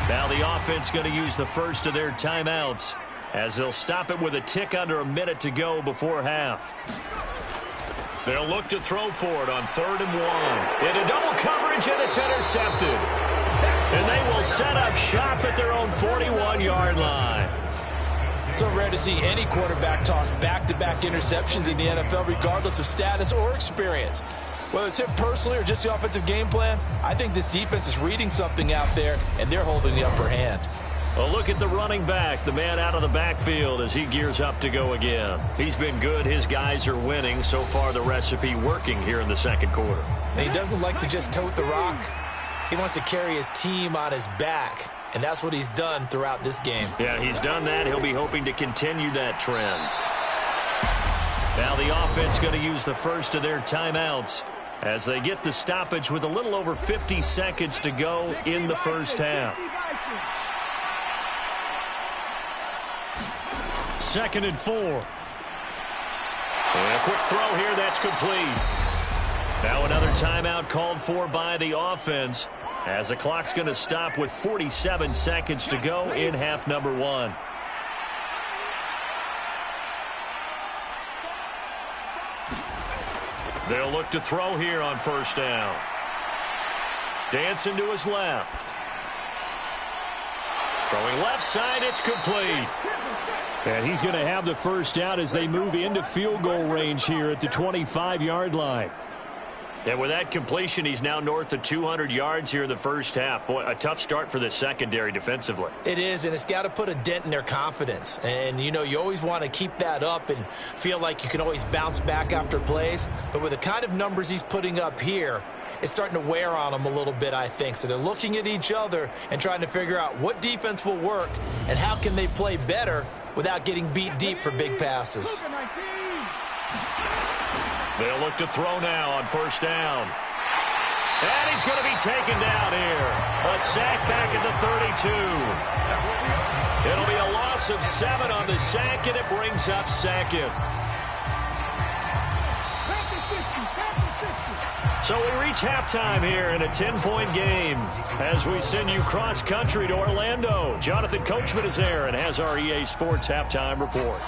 [SPEAKER 2] Now the offense going to use the first of their timeouts as they'll stop it with a tick under a minute to go before half. They'll look to throw for it on 3rd and 1. Into double coverage, and it's intercepted. And they will set up shop at their own 41-yard line.
[SPEAKER 3] So rare to see any quarterback toss back-to-back interceptions in the NFL, regardless of status or experience. Whether it's him personally or just the offensive game plan, I think this defense is reading something out there, and they're holding the upper hand.
[SPEAKER 2] Well, look at the running back, the man out of the backfield as he gears up to go again. He's been good. His guys are winning. So far, the recipe working here in the second quarter.
[SPEAKER 3] And he doesn't like to just tote the rock. He wants to carry his team on his back, and that's what he's done throughout this game.
[SPEAKER 2] Yeah, he's done that. He'll be hoping to continue that trend. Now the offense going to use the first of their timeouts as they get the stoppage with a little over 50 seconds to go in the first half. 2nd and 4. And a quick throw here, that's complete. Now another timeout called for by the offense as the clock's going to stop with 47 seconds to go in half number 1. They'll look to throw here on first down. Dancing to his left. Throwing left side, it's complete.
[SPEAKER 4] And he's going to have the first down as they move into field goal range here at the 25-yard line.
[SPEAKER 2] And with that completion, he's now north of 200 yards here in the first half. Boy, a tough start for the secondary defensively.
[SPEAKER 3] It is, and it's got to put a dent in their confidence. And, you know, you always want to keep that up and feel like you can always bounce back after plays. But with the kind of numbers he's putting up here, it's starting to wear on them a little bit, I think. So they're looking at each other and trying to figure out what defense will work and how can they play better without getting beat deep for big passes.
[SPEAKER 2] They'll look to throw now on first down. And he's going to be taken down here. A sack back at the 32. It'll be a loss of 7 on the sack, and it brings up second. So we reach halftime here in a 10-point game as we send you cross-country to Orlando. Jonathan Coachman is there and has our EA Sports halftime report.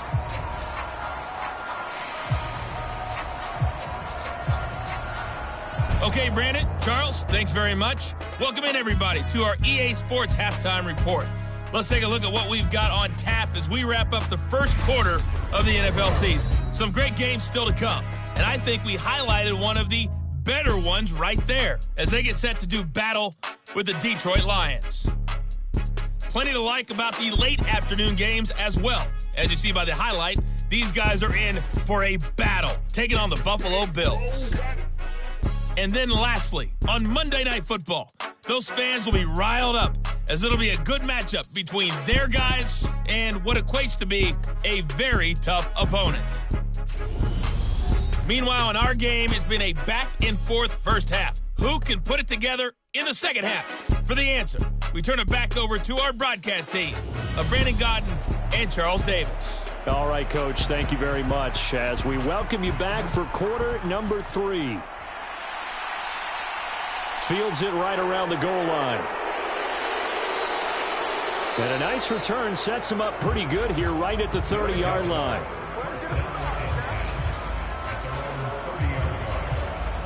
[SPEAKER 5] Okay, Brandon, Charles, thanks very much. Welcome in, everybody, to our EA Sports Halftime Report. Let's take a look at what we've got on tap as we wrap up the first quarter of the NFL season. Some great games still to come, and I think we highlighted one of the better ones right there as they get set to do battle with the Detroit Lions. Plenty to like about the late afternoon games as well. As you see by the highlight, these guys are in for a battle, taking on the Buffalo Bills. And then lastly, on Monday Night Football, those fans will be riled up as it'll be a good matchup between their guys and what equates to be a very tough opponent. Meanwhile, in our game, it's been a back-and-forth first half. Who can put it together in the second half? For the answer, we turn it back over to our broadcast team of Brandon Godden and Charles Davis.
[SPEAKER 4] All right, Coach, thank you very much as we welcome you back for quarter number 3. Fields it right around the goal line. And a nice return sets him up pretty good here right at the 30-yard line.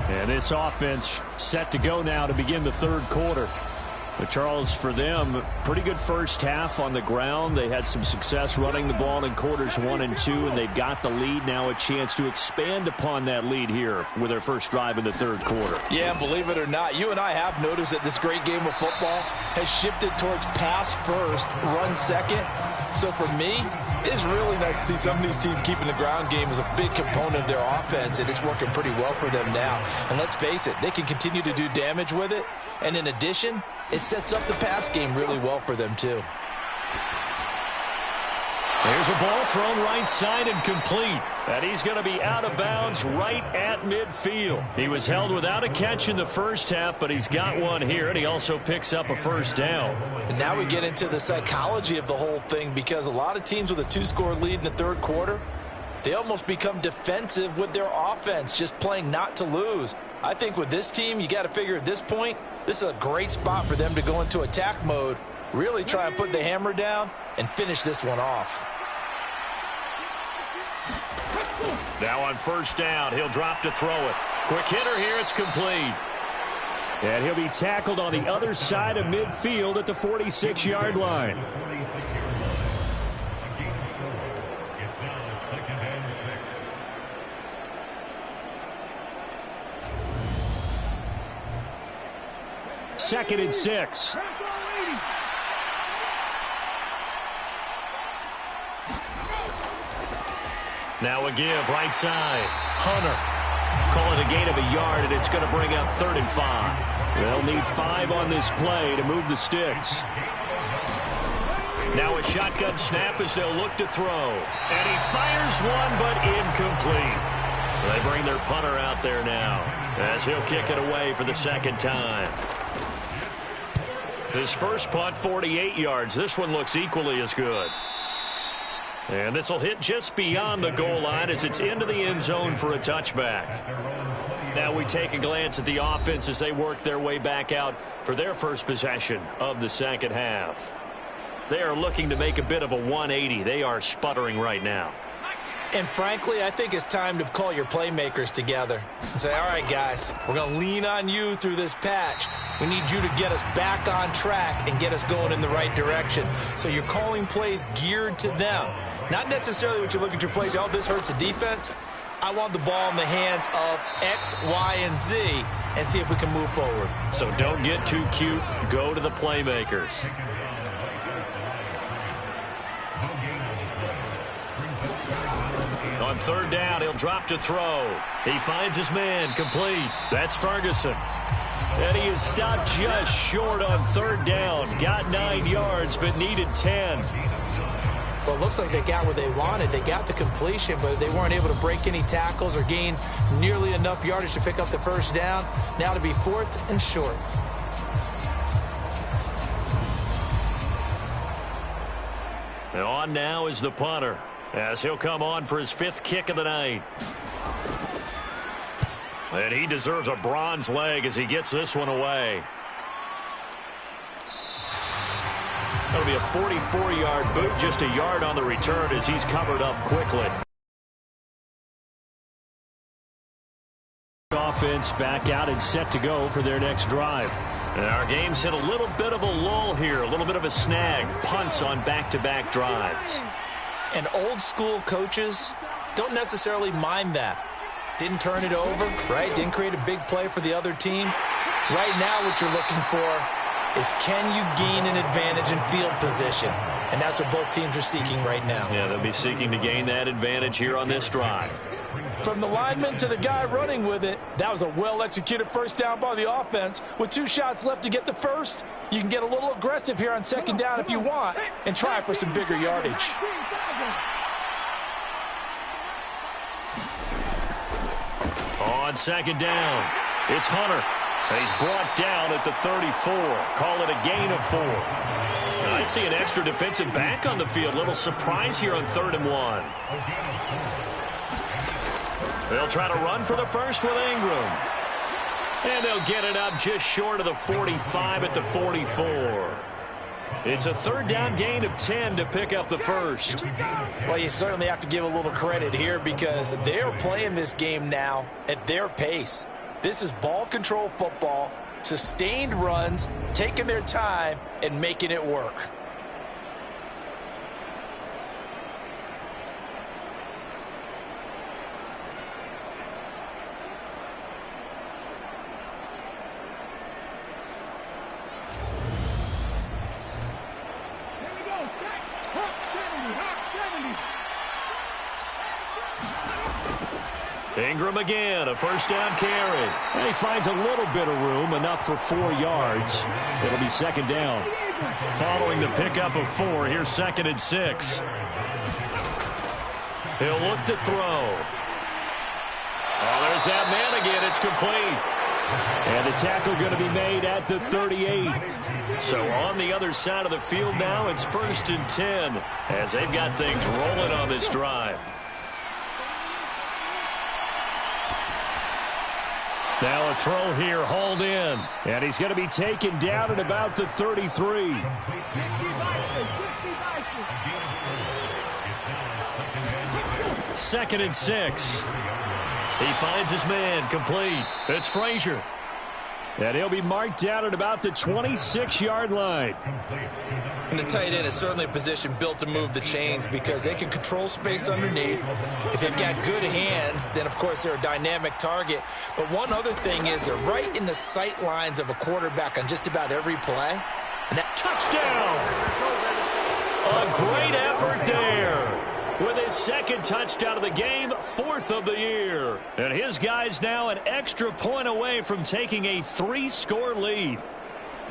[SPEAKER 4] And this offense set to go now to begin the third quarter. But Charles, for them, pretty good first half on the ground. They had some success running the ball in quarters 1 and 2, and they've got the lead. Now a chance to expand upon that lead here with their first drive in the third quarter.
[SPEAKER 3] Yeah, believe it or not, you and I have noticed that this great game of football has shifted towards pass first, run second. So for me, it's really nice to see some of these teams keeping the ground game as a big component of their offense, and it's working pretty well for them now. And let's face it, they can continue to do damage with it. And in addition, it sets up the pass game really well for them, too.
[SPEAKER 2] There's a ball thrown right side and complete. And he's going to be out of bounds right at midfield. He was held without a catch in the first half, but he's got one here, and he also picks up a first down.
[SPEAKER 3] And now we get into the psychology of the whole thing, because a lot of teams with a 2-score lead in the third quarter, they almost become defensive with their offense, just playing not to lose. I think with this team, you got to figure at this point, this is a great spot for them to go into attack mode, really try and put the hammer down and finish this one off.
[SPEAKER 2] Now on first down, he'll drop to throw it. Quick hitter here, it's complete.
[SPEAKER 4] And he'll be tackled on the other side of midfield at the 46-yard line. Second and 6.
[SPEAKER 2] Now a give, right side. Hunter. Call it a gain of a yard, and it's going to bring up 3rd and 5.
[SPEAKER 4] They'll need 5 on this play to move the sticks.
[SPEAKER 2] Now a shotgun snap as they'll look to throw. And he fires one, but incomplete. They bring their punter out there now as he'll kick it away for the second time. His first punt, 48 yards. This one looks equally as good. And this will hit just beyond the goal line as it's into the end zone for a touchback. Now we take a glance at the offense as they work their way back out for their first possession of the second half. They are looking to make a bit of a 180. They are sputtering right now.
[SPEAKER 3] And frankly, I think it's time to call your playmakers together and say, all right, guys, we're going to lean on you through this patch. We need you to get us back on track and get us going in the right direction. So you're calling plays geared to them. Not necessarily what you look at your plays, oh, this hurts the defense. I want the ball in the hands of X, Y, and Z and see if we can move forward.
[SPEAKER 2] So don't get too cute. Go to the playmakers. On third down, he'll drop to throw. He finds his man, complete. That's Ferguson. And he is stopped just short on third down. Got 9 yards, but needed 10.
[SPEAKER 3] Well, it looks like they got what they wanted. They got the completion, but they weren't able to break any tackles or gain nearly enough yardage to pick up the first down. Now to be 4th and short.
[SPEAKER 2] And on now is the punter, as he'll come on for his 5th kick of the night. And he deserves a bronze leg as he gets this one away. That'll be a 44-yard boot, just a yard on the return as he's covered up quickly.
[SPEAKER 4] Offense back out and set to go for their next drive.
[SPEAKER 2] And our game's hit a little bit of a lull here, a little bit of a snag. Punts on back-to-back drives.
[SPEAKER 3] And old-school coaches don't necessarily mind that. Didn't turn it over, right? Didn't create a big play for the other team. Right now what you're looking for is, can you gain an advantage in field position? And that's what both teams are seeking right now.
[SPEAKER 2] Yeah, they'll be seeking to gain that advantage here on this drive.
[SPEAKER 6] From the lineman to the guy running with it, that was a well-executed first down by the offense. With 2 shots left to get the first, you can get a little aggressive here on second down if you want and try for some bigger yardage.
[SPEAKER 2] On second down, it's Hunter. And he's brought down at the 34. Call it a gain of 4. And I see an extra defensive back on the field. Little surprise here on 3rd and 1. They'll try to run for the first with Ingram. And they'll get it up just short of the 45 at the 44. It's a 3rd down gain of 10 to pick up the first.
[SPEAKER 3] Well, you certainly have to give a little credit here because they're playing this game now at their pace. This is ball control football, sustained runs, taking their time, and making it work.
[SPEAKER 2] Ingram again, a first down carry.
[SPEAKER 4] And he finds a little bit of room, enough for 4 yards. It'll be second down.
[SPEAKER 2] Following the pickup of 4, here's 2nd and 6. He'll look to throw. Oh, there's that man again. It's complete.
[SPEAKER 4] And the tackle going to be made at the 38.
[SPEAKER 2] So on the other side of the field now, it's 1st and 10 as they've got things rolling on this drive.
[SPEAKER 4] Now a throw here, hauled in. And he's going to be taken down at about the 33.
[SPEAKER 2] Second and 6. He finds his man, complete. It's Frazier.
[SPEAKER 4] And he'll be marked down at about the 26-yard line.
[SPEAKER 3] And the tight end is certainly a position built to move the chains because they can control space underneath. If they've got good hands, then, of course, they're a dynamic target. But one other thing is they're right in the sight lines of a quarterback on just about every play. And that
[SPEAKER 2] touchdown! A great effort there. With his 2nd touchdown of the game, 4th of the year. And his guys now an extra point away from taking a 3-score lead.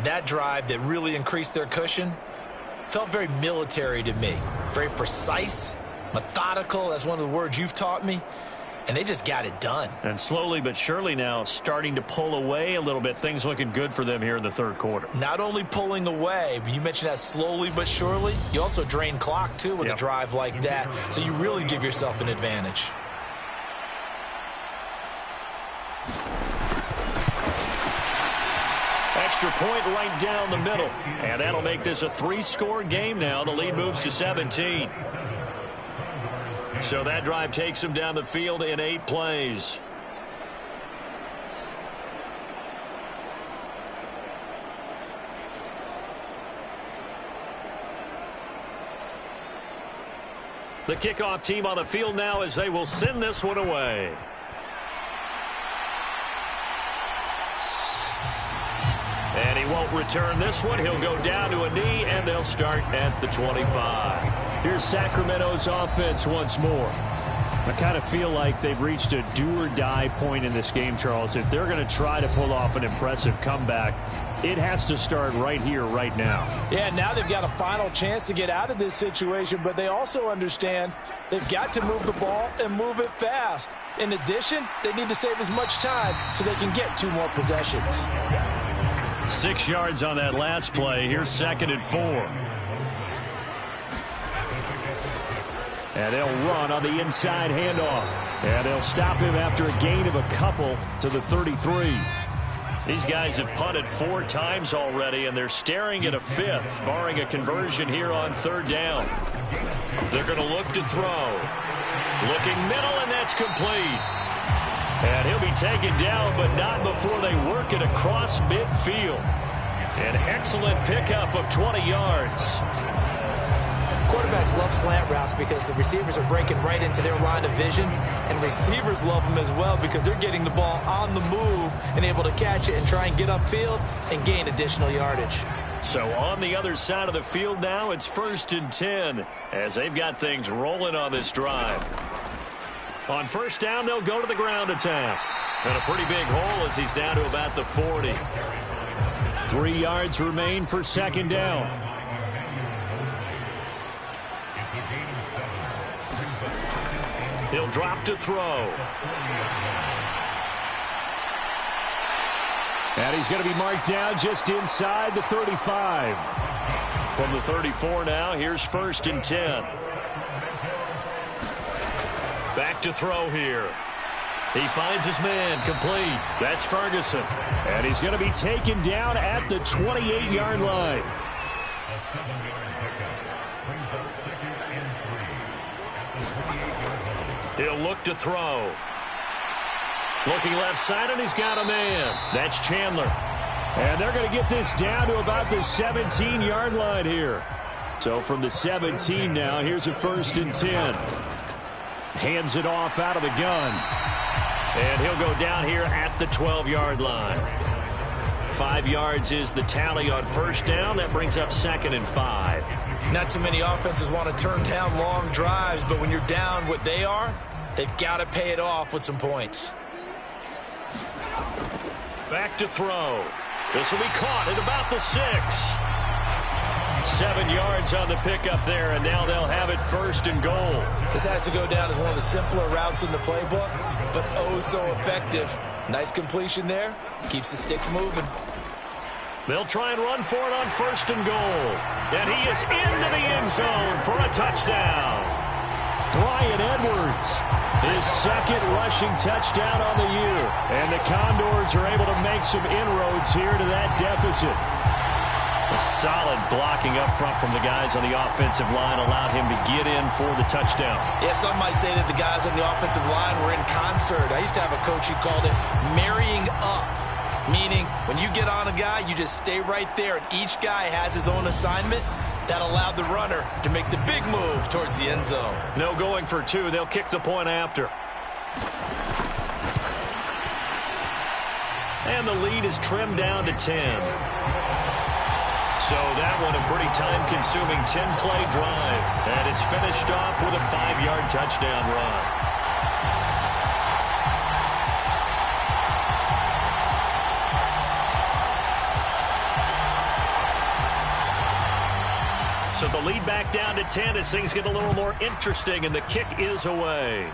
[SPEAKER 3] That drive that really increased their cushion felt very military to me. Very precise, methodical. That's one of the words you've taught me. And they just got it done.
[SPEAKER 2] And slowly but surely now starting to pull away a little bit. Things looking good for them here in the 3rd quarter.
[SPEAKER 3] Not only pulling away, but you mentioned that slowly but surely. You also drain clock, too, with a drive like that. So you really give yourself an advantage.
[SPEAKER 2] Extra point right down the middle. And that'll make this a 3-score game now. The lead moves to 17. So that drive takes him down the field in 8 plays. The kickoff team on the field now as they will send this one away. And he won't return this one. He'll go down to a knee, and they'll start at the 25.
[SPEAKER 4] Here's Sacramento's offense once more. I kind of feel like they've reached a do-or-die point in this game, Charles. If they're going to try to pull off an impressive comeback, it has to start right here, right now.
[SPEAKER 6] Yeah, now they've got a final chance to get out of this situation, but they also understand they've got to move the ball and move it fast. In addition, they need to save as much time so they can get 2 more possessions.
[SPEAKER 2] 6 yards on that last play. Here's 2nd and 4.
[SPEAKER 4] And they'll run on the inside handoff. And they'll stop him after a gain of a couple to the 33.
[SPEAKER 2] These guys have punted 4 times already, and they're staring at a 5th, barring a conversion here on 3rd down. They're going to look to throw. Looking middle, and that's complete. And he'll be taken down, but not before they work it across midfield. An excellent pickup of 20 yards.
[SPEAKER 3] Quarterbacks love slant routes because the receivers are breaking right into their line of vision, and receivers love them as well because they're getting the ball on the move and able to catch it and try and get upfield and gain additional yardage.
[SPEAKER 2] So on the other side of the field now, it's 1st and 10 as they've got things rolling on this drive. On 1st down, they'll go to the ground attack. And a pretty big hole as he's down to about the 40.
[SPEAKER 4] 3 yards remain for 2nd down.
[SPEAKER 2] He'll drop to throw.
[SPEAKER 4] And he's going to be marked down just inside the 35.
[SPEAKER 2] From the 34 now, here's 1st and 10. Back to throw here. He finds his man, complete. That's Ferguson.
[SPEAKER 4] And he's going to be taken down at the 28-yard line.
[SPEAKER 2] He'll look to throw. Looking left side, and he's got a man. That's Chandler.
[SPEAKER 4] And they're going to get this down to about the 17-yard line here. So from the 17 now, here's a 1st and 10. Hands it off out of the gun.
[SPEAKER 2] And he'll go down here at the 12-yard line. 5 yards is the tally on 1st down. That brings up 2nd and 5.
[SPEAKER 3] Not too many offenses want to turn down long drives, but when you're down what they are, they've got to pay it off with some points.
[SPEAKER 2] Back to throw. This will be caught at about the 6. 7 yards on the pickup there, and now they'll have it 1st and goal.
[SPEAKER 3] This has to go down as one of the simpler routes in the playbook, but oh so effective. Nice completion there. Keeps the sticks moving.
[SPEAKER 2] They'll try and run for it on 1st and goal. And he is into the end zone for a touchdown.
[SPEAKER 4] Bryan Edwards, his 2nd rushing touchdown on the year. And the Condors are able to make some inroads here to that deficit.
[SPEAKER 2] A solid blocking up front from the guys on the offensive line allowed him to get in for the touchdown.
[SPEAKER 3] Yeah, some might say that the guys on the offensive line were in concert. I used to have a coach who called it marrying up, meaning when you get on a guy, you just stay right there, and each guy has his own assignment. That allowed the runner to make the big move towards the end zone.
[SPEAKER 2] No going for 2. They'll kick the point after. And the lead is trimmed down to 10. So that one a pretty time-consuming 10-play drive. And it's finished off with a 5-yard touchdown run. So the lead back down to 10 as things get a little more interesting, and the kick is away.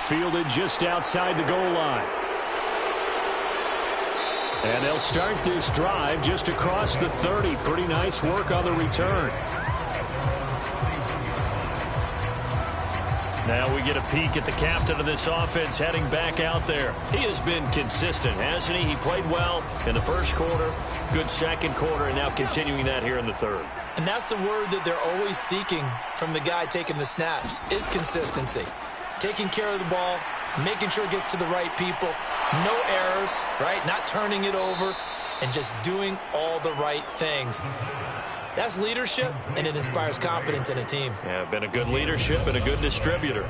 [SPEAKER 4] Fielded just outside the goal line. And they'll start this drive just across the 30. Pretty nice work on the return.
[SPEAKER 2] Now we get a peek at the captain of this offense heading back out there. He has been consistent, hasn't he? He played well in the first quarter, good second quarter, and now continuing that here in the third.
[SPEAKER 3] And that's the word that they're always seeking from the guy taking the snaps, is consistency. Taking care of the ball, making sure it gets to the right people, no errors, right? Not turning it over, and just doing all the right things. That's leadership, and it inspires confidence in a team.
[SPEAKER 2] Yeah, been a good leadership and a good distributor.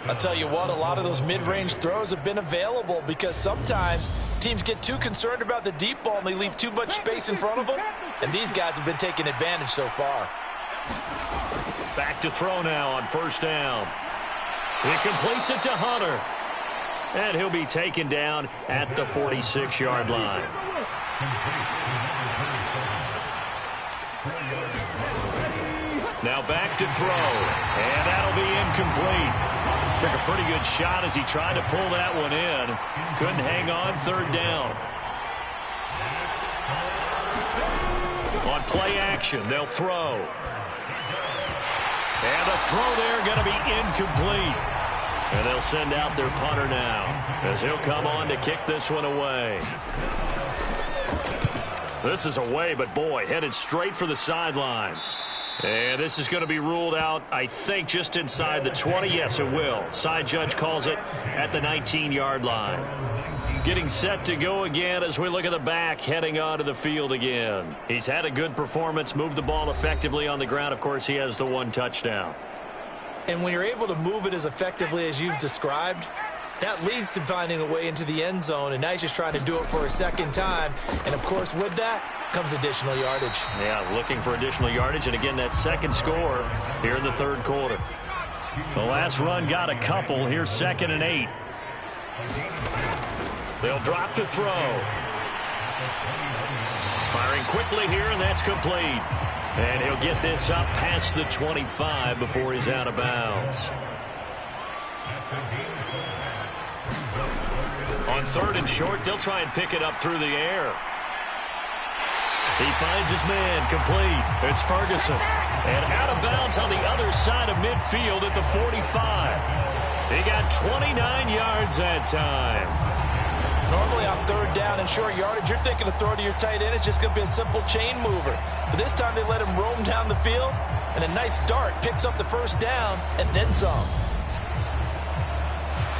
[SPEAKER 6] I'll tell you what, a lot of those mid-range throws have been available because sometimes teams get too concerned about the deep ball and they leave too much space in front of them, and these guys have been taking advantage so far.
[SPEAKER 2] Back to throw now on first down. He completes it to Hunter. And he'll be taken down at the 46-yard line. Now back to throw, and that'll be incomplete. Took a pretty good shot as he tried to pull that one in. Couldn't hang on, third down. On play action, they'll throw. And the throw there going to be incomplete. And they'll send out their punter now as he'll come on to kick this one away. This is away, but boy, headed straight for the sidelines. And this is going to be ruled out, I think, just inside the 20. Yes, it will. Side judge calls it at the 19-yard line. Getting set to go again as we look at the back, heading onto the field again. He's had a good performance, moved the ball effectively on the ground. Of course, he has the one touchdown.
[SPEAKER 3] And when you're able to move it as effectively as you've described, that leads to finding a way into the end zone, and now he's just trying to do it for a second time. And, of course, with that comes additional yardage.
[SPEAKER 2] Yeah, looking for additional yardage, and again, that second score here in the third quarter. The last run got a couple. Here's 2nd and 8. They'll drop to throw. Firing quickly here, and that's complete. And he'll get this up past the 25 before he's out of bounds. On 3rd and short, they'll try and pick it up through the air. He finds his man, complete. It's Ferguson. And out of bounds on the other side of midfield at the 45. He got 29 yards that time.
[SPEAKER 6] Normally on 3rd down and short yardage, you're thinking to throw to your tight end. It's just going to be a simple chain mover. But this time they let him roam down the field, and a nice dart picks up the first down and then some.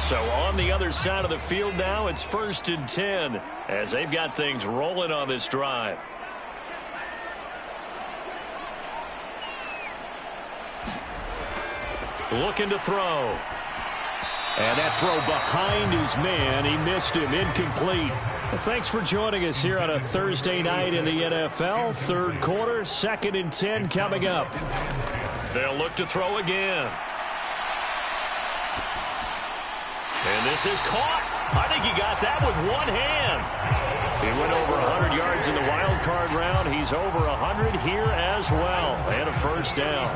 [SPEAKER 2] So on the other side of the field now, it's 1st and 10 as they've got things rolling on this drive. Looking to throw. And that throw behind his man. He missed him. Incomplete. Well, thanks for joining us here on a Thursday night in the NFL. Third quarter, 2nd and 10 coming up. They'll look to throw again. And this is caught. I think he got that with one hand. He went over 100 yards in the wild card round. He's over 100 here as well. And a first down.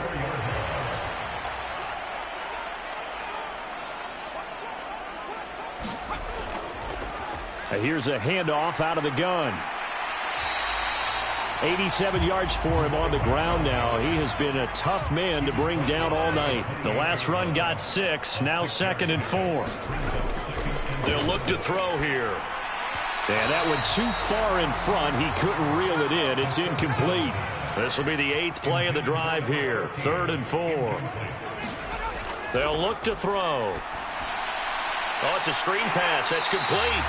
[SPEAKER 2] Here's a handoff out of the gun. 87 yards for him on the ground now. He has been a tough man to bring down all night. The last run got 6. Now 2nd and 4. They'll look to throw here. And that went too far in front. He couldn't reel it in. It's incomplete. This will be the 8th play of the drive here. 3rd and 4. They'll look to throw. Oh, it's a screen pass. That's complete.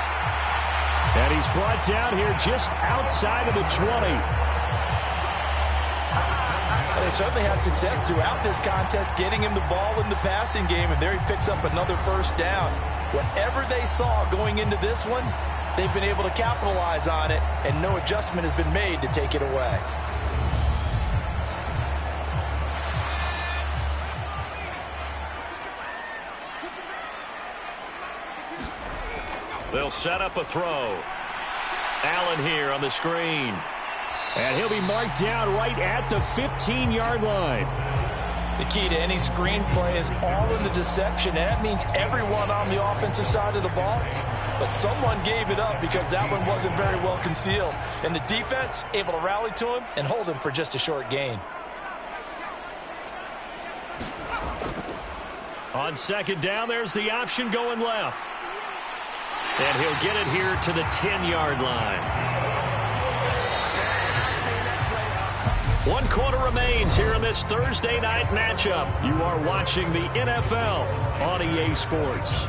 [SPEAKER 2] And he's brought down here just outside of the 20.
[SPEAKER 6] They certainly had success throughout this contest getting him the ball in the passing game, and there he picks up another first down. Whatever they saw going into this one, they've been able to capitalize on it, and no adjustment has been made to take it away.
[SPEAKER 2] They'll set up a throw. Allen here on the screen.
[SPEAKER 4] And he'll be marked down right at the 15-yard line.
[SPEAKER 6] The key to any screen play is all in the deception. And that means everyone on the offensive side of the ball. But someone gave it up because that one wasn't very well concealed. And the defense able to rally to him and hold him for just a short gain.
[SPEAKER 2] On second down, there's the option going left. And he'll get it here to the 10-yard line. 1 quarter remains here in this Thursday night matchup. You are watching the NFL on EA Sports.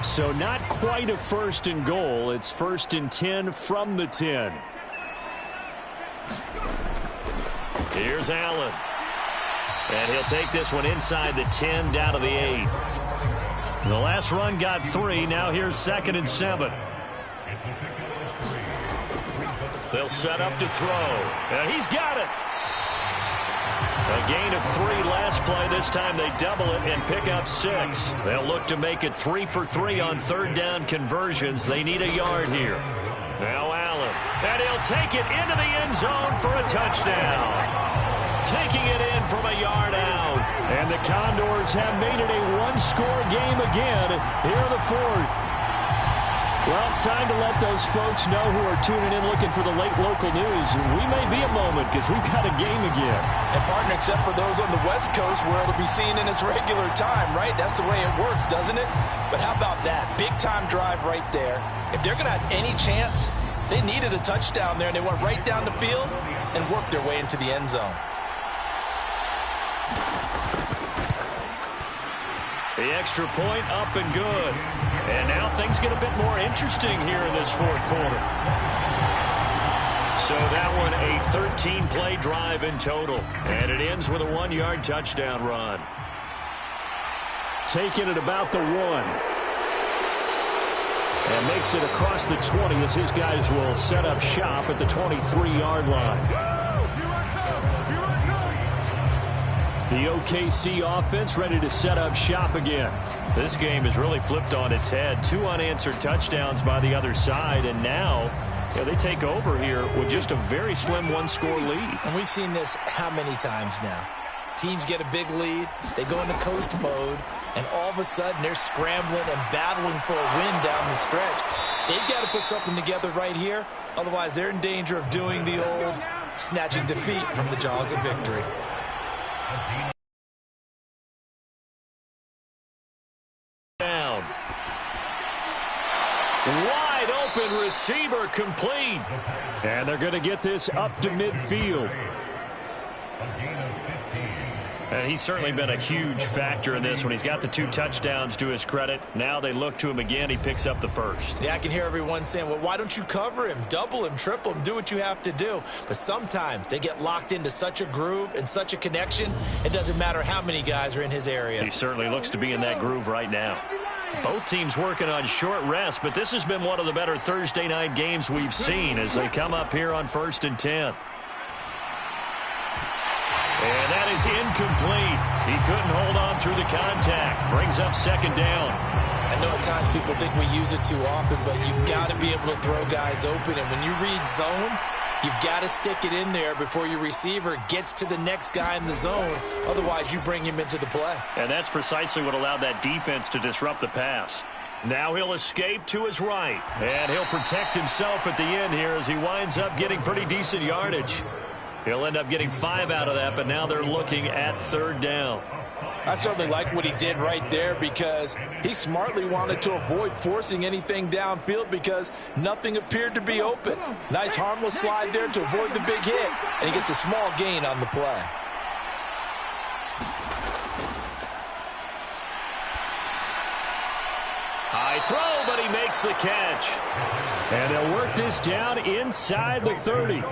[SPEAKER 4] So not quite a 1st and goal. It's 1st and 10 from the 10.
[SPEAKER 2] Here's Allen. And he'll take this one inside the 10 down to the 8. The last run got 3. Now here's 2nd and 7. They'll set up to throw. And he's got it. A gain of 3 last play. This time they double it and pick up 6. They'll look to make it 3 for 3 on 3rd down conversions. They need a yard here. Now Allen. And he'll take it into the end zone for a touchdown. Taking it in from a yard out.
[SPEAKER 4] And the Condors have made it a 1-score game again here in the 4th. Well, time to let those folks know who are tuning in looking for the late local news. We may be a moment because we've got a game again.
[SPEAKER 6] And, partner, except for those on the West Coast where it'll be seen in its regular time, right? That's the way it works, doesn't it? But how about that? Big-time drive right there. If they're going to have any chance, they needed a touchdown there, and they went right down the field and worked their way into the end zone.
[SPEAKER 2] The extra point up and good. And now things get a bit more interesting here in this 4th quarter. So that one a 13-play drive in total. And it ends with a 1-yard touchdown run.
[SPEAKER 4] Taking it about the 1. And makes it across the 20 as his guys will set up shop at the 23-yard line. The OKC offense ready to set up shop again.
[SPEAKER 2] This game is really flipped on its head. 2 unanswered touchdowns by the other side, and now they take over here with just a very slim 1-score lead.
[SPEAKER 3] And we've seen this how many times now? Teams get a big lead, they go into coast mode, and all of a sudden they're scrambling and battling for a win down the stretch. They've got to put something together right here, otherwise they're in danger of doing the old snatching defeat from the jaws of victory.
[SPEAKER 2] Down. Wide open receiver complete.
[SPEAKER 4] And they're going to get this up to midfield.
[SPEAKER 2] And he's certainly been a huge factor in this one. He's got the 2 touchdowns to his credit. Now they look to him again. He picks up the 1st.
[SPEAKER 3] Yeah, I can hear everyone saying, well, why don't you cover him, double him, triple him, do what you have to do. But sometimes they get locked into such a groove and such a connection, it doesn't matter how many guys are in his area.
[SPEAKER 2] He certainly looks to be in that groove right now. Both teams working on short rest, but this has been one of the better Thursday night games we've seen as they come up here on 1st and 10. And that is incomplete. He couldn't hold on through the contact. Brings up 2nd down.
[SPEAKER 3] I know at times people think we use it too often, but you've got to be able to throw guys open. And when you read zone, you've got to stick it in there before your receiver gets to the next guy in the zone. Otherwise, you bring him into the play.
[SPEAKER 2] And that's precisely what allowed that defense to disrupt the pass. Now he'll escape to his right. And he'll protect himself at the end here as he winds up getting pretty decent yardage. He'll end up getting 5 out of that, but now they're looking at 3rd down.
[SPEAKER 6] I certainly like what he did right there because he smartly wanted to avoid forcing anything downfield because nothing appeared to be open. Nice harmless slide there to avoid the big hit, and he gets a small gain on the play.
[SPEAKER 2] High throw, but he makes the catch.
[SPEAKER 4] And they'll work this down inside the 30.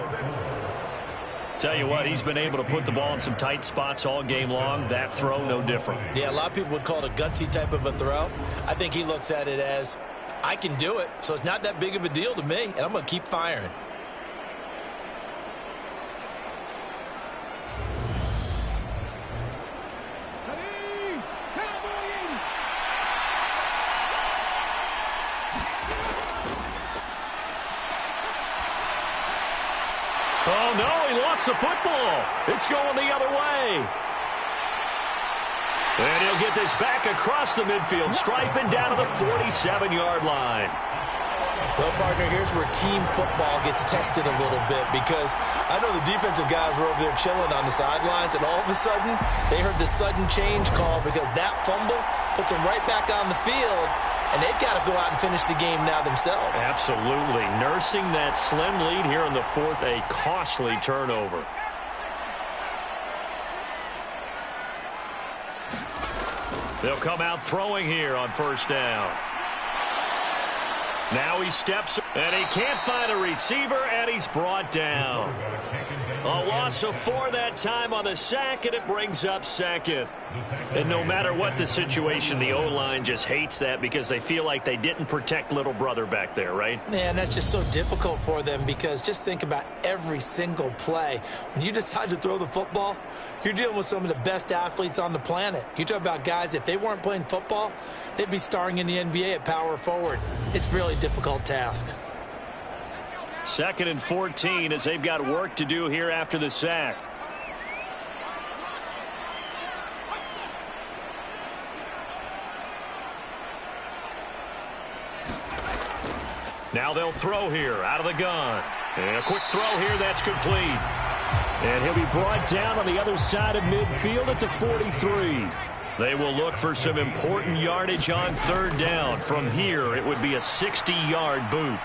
[SPEAKER 2] Tell you what, he's been able to put the ball in some tight spots all game long. That throw, no different.
[SPEAKER 3] Yeah, a lot of people would call it a gutsy type of a throw. I think he looks at it as, I can do it, so it's not that big of a deal to me, and I'm going to keep firing.
[SPEAKER 2] Oh, no, he lost the football. It's going the other way. And he'll get this back across the midfield stripe and down to the 47-yard line.
[SPEAKER 3] Well, partner, here's where team football gets tested a little bit, because I know the defensive guys were over there chilling on the sidelines, and all of a sudden they heard the sudden change call because that fumble puts them right back on the field, and they've got to go out and finish the game now themselves.
[SPEAKER 2] Absolutely. Nursing that slim lead here in the fourth, a costly turnover. They'll come out throwing here on first down. Now he steps, and he can't find a receiver, and he's brought down. A loss of 4 that time on the sack, and it brings up second. And no matter what the situation, the O-line just hates that because they feel like they didn't protect little brother back there, right?
[SPEAKER 3] Man, that's just so difficult for them, because just think about every single play. When you decide to throw the football, you're dealing with some of the best athletes on the planet. You talk about guys, if they weren't playing football, they'd be starring in the NBA at power forward. It's a really difficult task.
[SPEAKER 2] 2nd and 14 as they've got work to do here after the sack. Now they'll throw here out of the gun. And a quick throw here, that's complete.
[SPEAKER 4] And he'll be brought down on the other side of midfield at the 43.
[SPEAKER 2] They will look for some important yardage on 3rd down. From here, it would be a 60-yard boot.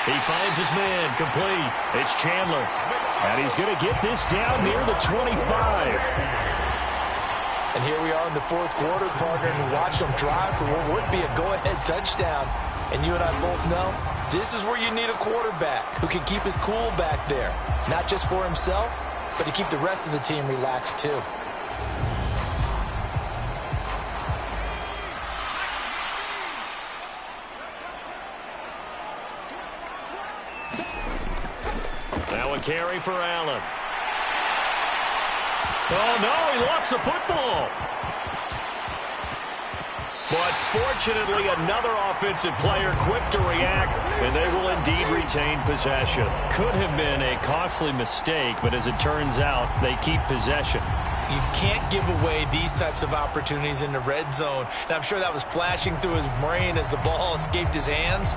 [SPEAKER 2] He finds his man, complete. It's Chandler.
[SPEAKER 4] And he's going to get this down near the 25.
[SPEAKER 3] And here we are in the 4th quarter, partner, and watch them drive for what would be a go-ahead touchdown. And you and I both know this is where you need a quarterback who can keep his cool back there. Not just for himself, but to keep the rest of the team relaxed too.
[SPEAKER 2] Now a carry for Allen. Oh, no, he lost the football. But fortunately, another offensive player quick to react, and they will indeed retain possession.
[SPEAKER 4] Could have been a costly mistake, but as it turns out, they keep possession.
[SPEAKER 3] You can't give away these types of opportunities in the red zone. And I'm sure that was flashing through his brain as the ball escaped his hands.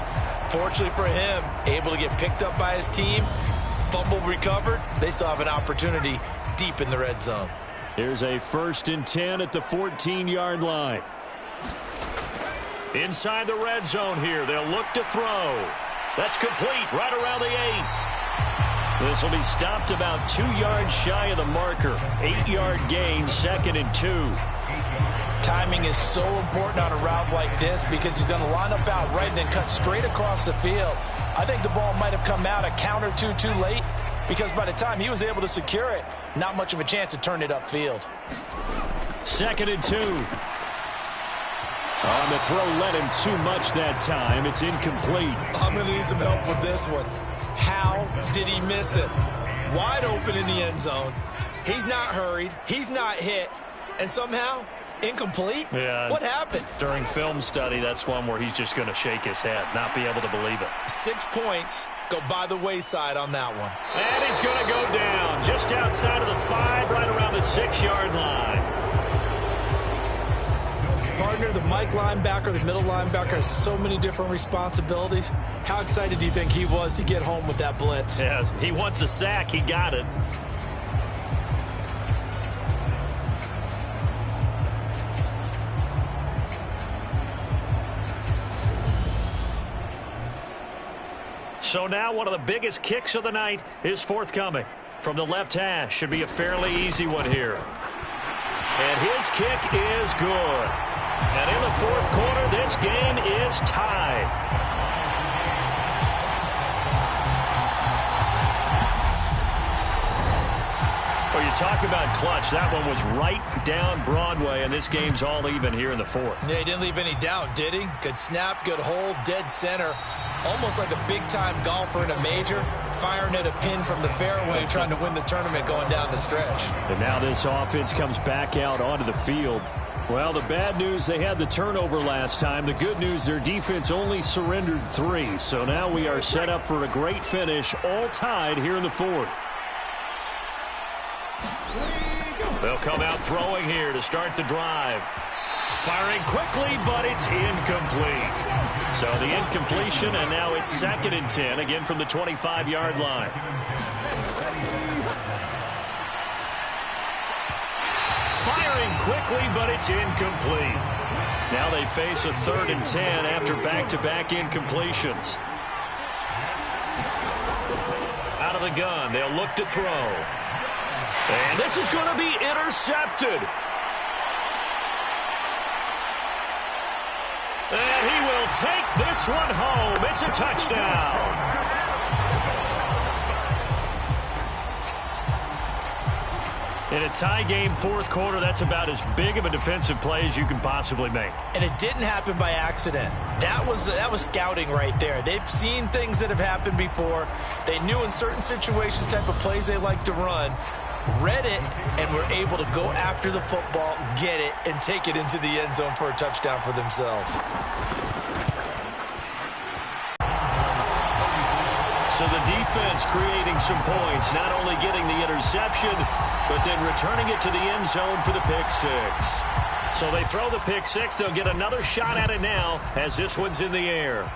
[SPEAKER 3] Fortunately for him, able to get picked up by his team, fumble recovered. They still have an opportunity deep in the red zone.
[SPEAKER 4] Here's a 1st and 10 at the 14-yard line.
[SPEAKER 2] Inside the red zone here, they'll look to throw. That's complete right around the 8. This will be stopped about 2 yards shy of the marker. 8-yard gain, 2nd and 2.
[SPEAKER 6] Timing is so important on a route like this because he's going to line up out right and then cut straight across the field. I think the ball might have come out a count or two too late, because by the time he was able to secure it, not much of a chance to turn it upfield.
[SPEAKER 2] 2nd and 2.
[SPEAKER 4] On the throw, led him too much that time. It's incomplete.
[SPEAKER 3] I'm going to need some help with this one. How did he miss it? Wide open in the end zone. He's not hurried. He's not hit. And somehow, incomplete?
[SPEAKER 2] Yeah.
[SPEAKER 3] What happened?
[SPEAKER 2] During film study, that's one where he's just going to shake his head, not be able to believe it.
[SPEAKER 3] 6 points go by the wayside on that one.
[SPEAKER 2] And he's going to go down just outside of the 5, right around the 6-yard line.
[SPEAKER 3] Partner, the Mike linebacker, the middle linebacker has so many different responsibilities. How excited do you think he was to get home with that blitz?
[SPEAKER 2] Yeah, he wants a sack. He got it. So now one of the biggest kicks of the night is forthcoming. From the left hash, should be a fairly easy one here. And his kick is good. And in the 4th quarter, this game is tied. Well, you talk about clutch. That one was right down Broadway, and this game's all even here in the 4th.
[SPEAKER 3] Yeah, he didn't leave any doubt, did he? Good snap, good hold, dead center. Almost like a big-time golfer in a major, firing at a pin from the fairway, trying to win the tournament going down the stretch.
[SPEAKER 4] And now this offense comes back out onto the field. Well, the bad news, they had the turnover last time. The good news, their defense only surrendered 3. So now we are set up for a great finish, all tied here in the 4th.
[SPEAKER 2] They'll come out throwing here to start the drive. Firing quickly, but it's incomplete. So the incompletion, and now it's 2nd and 10, again from the 25-yard line. Firing quickly, but it's incomplete. Now they face a 3rd and 10 after back-to-back incompletions. Out of the gun, they'll look to throw. And this is going to be intercepted. And he will take this one home. It's a touchdown. In a tie game 4th quarter, that's about as big of a defensive play as you can possibly make.
[SPEAKER 3] And it didn't happen by accident. That was scouting right there. They've seen things that have happened before. They knew in certain situations type of plays they like to run, read it, and were able to go after the football, get it, and take it into the end zone for a touchdown for themselves.
[SPEAKER 2] So the defense creating some points, not only getting the interception, but then returning it to the end zone for the pick 6. So they throw the pick 6. They'll get another shot at it now as this one's in the air.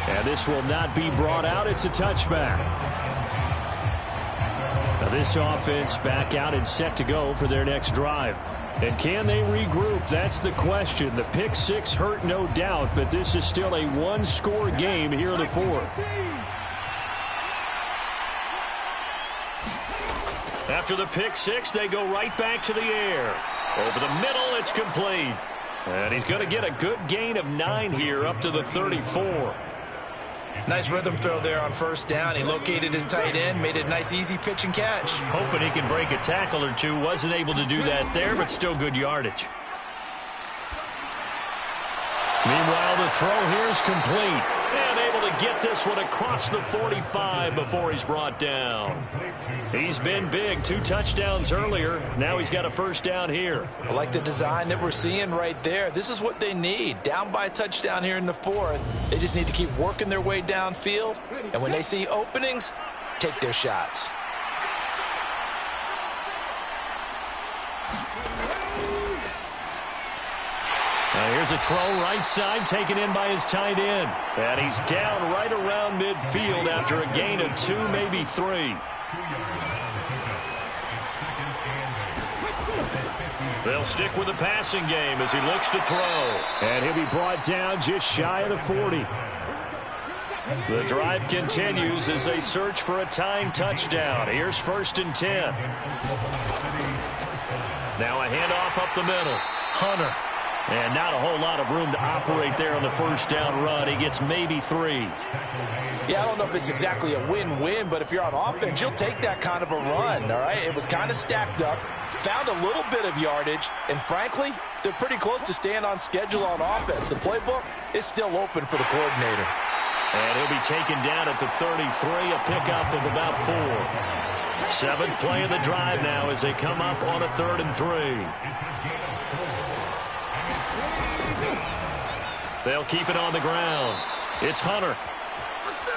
[SPEAKER 4] And this will not be brought out. It's a touchback. Now this offense back out and set to go for their next drive. And can they regroup? That's the question. The pick 6 hurt, no doubt, but this is still a one-score game here in the 4th.
[SPEAKER 2] After the pick 6, they go right back to the air. Over the middle, it's complete. And he's going to get a good gain of 9 here up to the 34.
[SPEAKER 3] Nice rhythm throw there on 1st down. He located his tight end, made a nice easy pitch and catch.
[SPEAKER 2] Hoping he can break a tackle or two. Wasn't able to do that there, but still good yardage. Meanwhile, the throw here is complete. And able to get this one across the 45 before he's brought down. He's been big. 2 touchdowns earlier. Now he's got a 1st down here.
[SPEAKER 3] I like the design that we're seeing right there. This is what they need. Down by a touchdown here in the 4th. They just need to keep working their way downfield. And when they see openings, take their shots.
[SPEAKER 2] Now here's a throw right side taken in by his tight end. And he's down right around midfield after a gain of 2, maybe 3. They'll stick with the passing game as he looks to throw.
[SPEAKER 4] And he'll be brought down just shy of the 40.
[SPEAKER 2] The drive continues as they search for a tying touchdown. Here's 1st and 10. Now a handoff up the middle. Hunter. And not a whole lot of room to operate there on the 1st down run. He gets maybe 3.
[SPEAKER 3] Yeah, I don't know if it's exactly a win-win, but if you're on offense, you'll take that kind of a run, all right? It was kind of stacked up, found a little bit of yardage, and frankly, they're pretty close to staying on schedule on offense. The playbook is still open for the coordinator.
[SPEAKER 2] And he'll be taken down at the 33, a pickup of about 4. 7th play of the drive now as they come up on a 3rd and 3. They'll keep it on the ground. It's Hunter.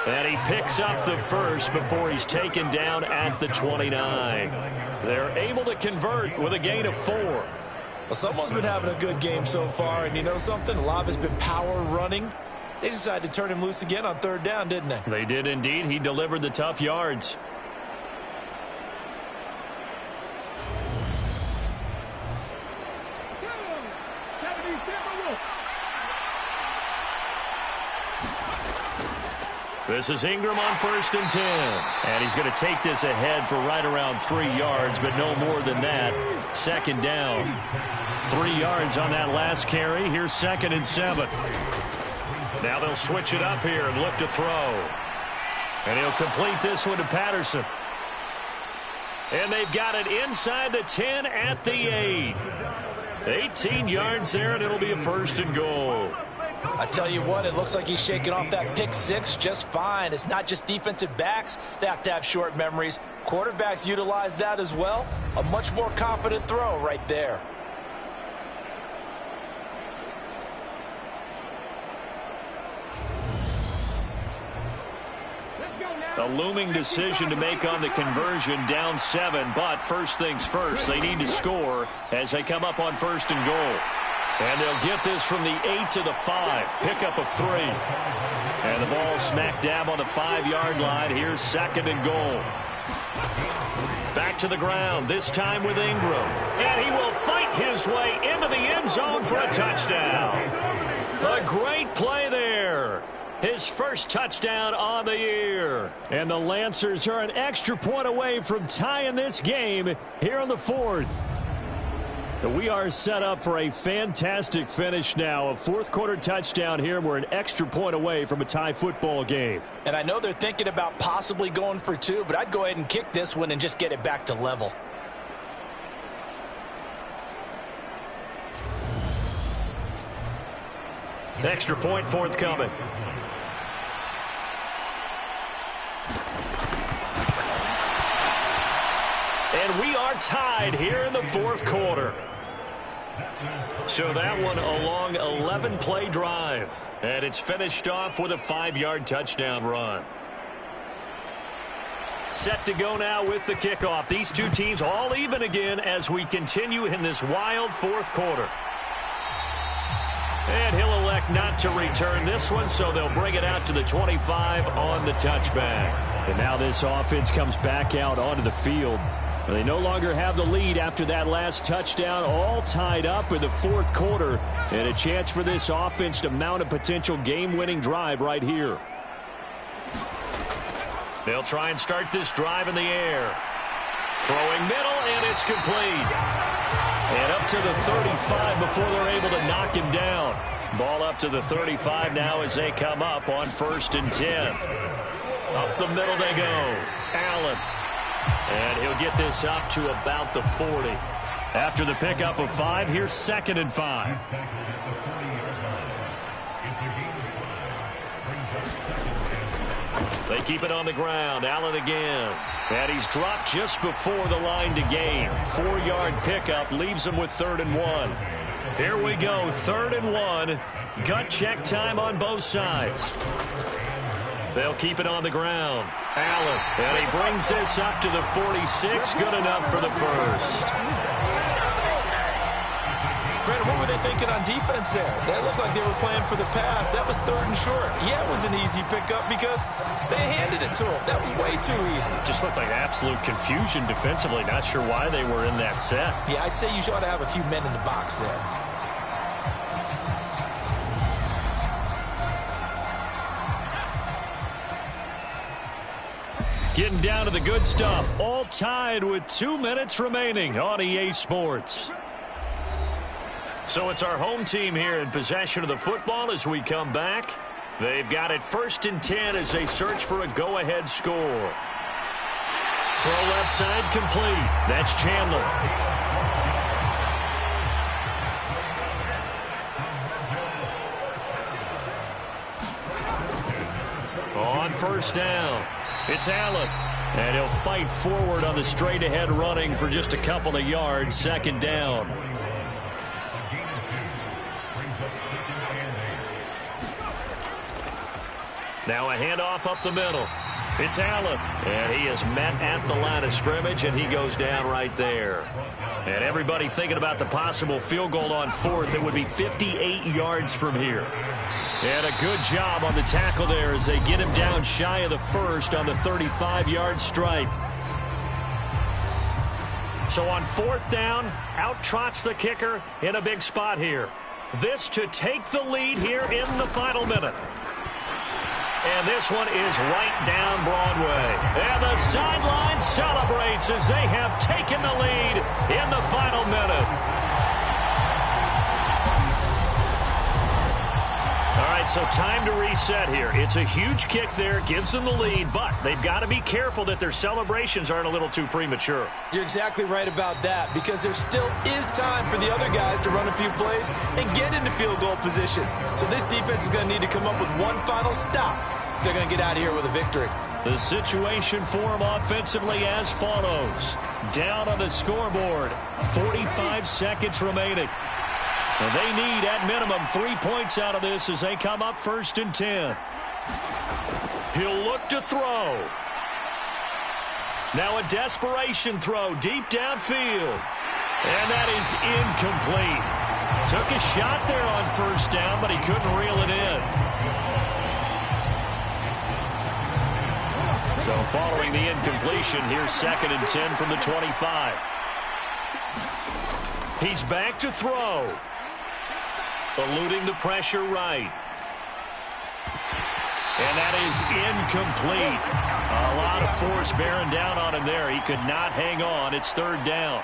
[SPEAKER 2] And he picks up the 1st before he's taken down at the 29. They're able to convert with a gain of 4.
[SPEAKER 3] Well, someone's been having a good game so far, and you know something? A lot has been power running. They decided to turn him loose again on 3rd down, didn't they?
[SPEAKER 2] They did indeed. He delivered the tough yards. This is Ingram on 1st and 10. And he's going to take this ahead for right around 3 yards, but no more than that. 2nd down. 3 yards on that last carry. Here's 2nd and 7. Now they'll switch it up here and look to throw. And he'll complete this one to Patterson. And they've got it inside the 10 at the 8. 18 yards there, and it'll be a 1st and goal.
[SPEAKER 3] I tell you what, it looks like he's shaking off that pick 6 just fine. It's not just defensive backs that have to have short memories. Quarterbacks utilize that as well. A much more confident throw right there.
[SPEAKER 2] A looming decision to make on the conversion, down 7, but first things first, they need to score as they come up on 1st and goal. And they'll get this from the 8 to the 5. Pickup of 3. And the ball smack dab on the 5-yard line. Here's 2nd and goal. Back to the ground, this time with Ingram. And he will fight his way into the end zone for a touchdown. A great play there. His first touchdown on the year.
[SPEAKER 4] And the Lancers are an extra point away from tying this game here in the 4th. We are set up for a fantastic finish now. A 4th-quarter touchdown here. We're an extra point away from a tie football game.
[SPEAKER 6] And I know they're thinking about possibly going for 2, but I'd go ahead and kick this one and just get it back to level.
[SPEAKER 2] Extra point forthcoming. And we are tied here in the 4th quarter. So that one a long 11-play drive. And it's finished off with a 5-yard touchdown run. Set to go now with the kickoff. These two teams all even again as we continue in this wild 4th quarter. And he'll elect not to return this one, so they'll bring it out to the 25 on the touchback.
[SPEAKER 4] And now this offense comes back out onto the field. They no longer have the lead after that last touchdown, all tied up in the 4th quarter, and a chance for this offense to mount a potential game-winning drive right here.
[SPEAKER 2] They'll try and start this drive in the air. Throwing middle, and it's complete. And up to the 35 before they're able to knock him down. Ball up to the 35 now as they come up on 1st and 10. Up the middle they go. Allen. And he'll get this up to about the 40. After the pickup of 5, here's 2nd and 5. They keep it on the ground. Allen again. And he's dropped just before the line to gain. 4-yard pickup leaves him with 3rd and 1. Here we go, 3rd and 1. Gut check time on both sides. They'll keep it on the ground. Allen, and he brings this up to the 46. Good enough for the first.
[SPEAKER 3] Brandon, what were they thinking on defense there? They looked like they were playing for the pass. That was 3rd and short. Yeah, it was an easy pickup because they handed it to him. That was way too easy.
[SPEAKER 2] Just looked like absolute confusion defensively. Not sure why they were in that set.
[SPEAKER 3] Yeah, I'd say you ought to have a few men in the box there.
[SPEAKER 2] Getting down to the good stuff. All tied with 2 minutes remaining on EA Sports. So it's our home team here in possession of the football as we come back. They've got it 1st and 10 as they search for a go-ahead score. Throw left side complete. That's Chandler. On 1st down, it's Allen. And he'll fight forward on the straight-ahead running for just a couple of yards. 2nd down. Now a handoff up the middle. It's Allen. And he is met at the line of scrimmage, and he goes down right there. And everybody thinking about the possible field goal on 4th. It would be 58 yards from here. And a good job on the tackle there as they get him down shy of the first on the 35-yard stripe. So on 4th down, out trots the kicker in a big spot here. This to take the lead here in the final minute. And this one is right down Broadway. And the sideline celebrates as they have taken the lead in the final minute. All right, so time to reset here. It's a huge kick there, gives them the lead, but they've got to be careful that their celebrations aren't a little too premature.
[SPEAKER 3] You're exactly right about that because there still is time for the other guys to run a few plays and get into field goal position. So this defense is going to need to come up with one final stop if they're going to get out of here with a victory.
[SPEAKER 2] The situation for them offensively as follows. Down on the scoreboard, 45 seconds remaining. And they need, at minimum, 3 points out of this as they come up 1st and 10. He'll look to throw. Now a desperation throw deep downfield. And that is incomplete. Took a shot there on first down, but he couldn't reel it in. So following the incompletion, here's 2nd and 10 from the 25. He's back to throw. Eluding the pressure right. And that is incomplete. A lot of force bearing down on him there. He could not hang on. It's 3rd down.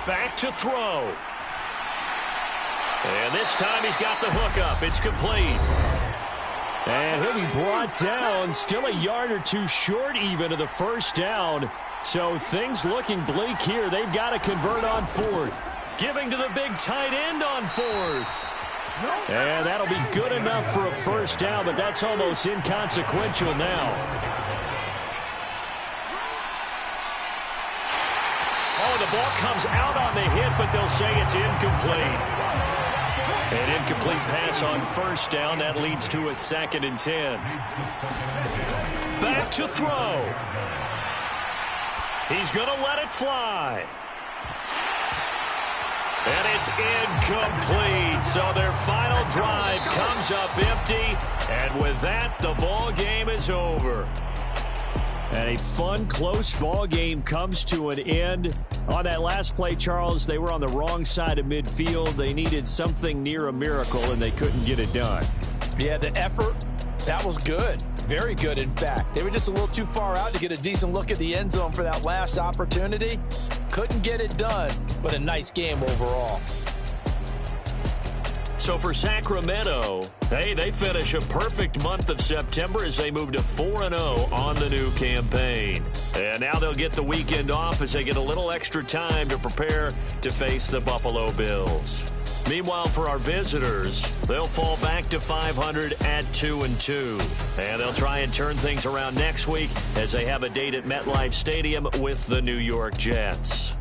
[SPEAKER 2] Back to throw. And this time he's got the hook up. It's complete.
[SPEAKER 4] And he'll be brought down, still a yard or two short even of the first down. So things looking bleak here. They've got to convert on 4th.
[SPEAKER 2] Giving to the big tight end on 4th.
[SPEAKER 4] And that'll be good enough for a first down, but that's almost inconsequential now.
[SPEAKER 2] Oh, the ball comes out on the hit, but they'll say it's incomplete. An incomplete pass on first down. That leads to a 2nd and 10. Back to throw. He's going to let it fly. And it's incomplete. So their final drive comes up empty. And with that, the ball game is over.
[SPEAKER 4] And a fun, close ball game comes to an end. On that last play, Charles, they were on the wrong side of midfield. They needed something near a miracle, and they couldn't get it done.
[SPEAKER 6] Yeah, the effort, that was good. Very good, in fact. They were just a little too far out to get a decent look at the end zone for that last opportunity. Couldn't get it done, but a nice game overall.
[SPEAKER 2] So for Sacramento, hey, they finish a perfect month of September as they move to 4-0 on the new campaign. And now they'll get the weekend off as they get a little extra time to prepare to face the Buffalo Bills. Meanwhile, for our visitors, they'll fall back to 500 at 2-2. And they'll try and turn things around next week as they have a date at MetLife Stadium with the New York Jets.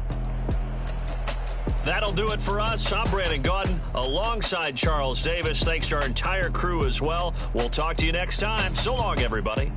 [SPEAKER 2] That'll do it for us. I'm Brandon Gaudin alongside Charles Davis. Thanks to our entire crew as well. We'll talk to you next time. So long, everybody.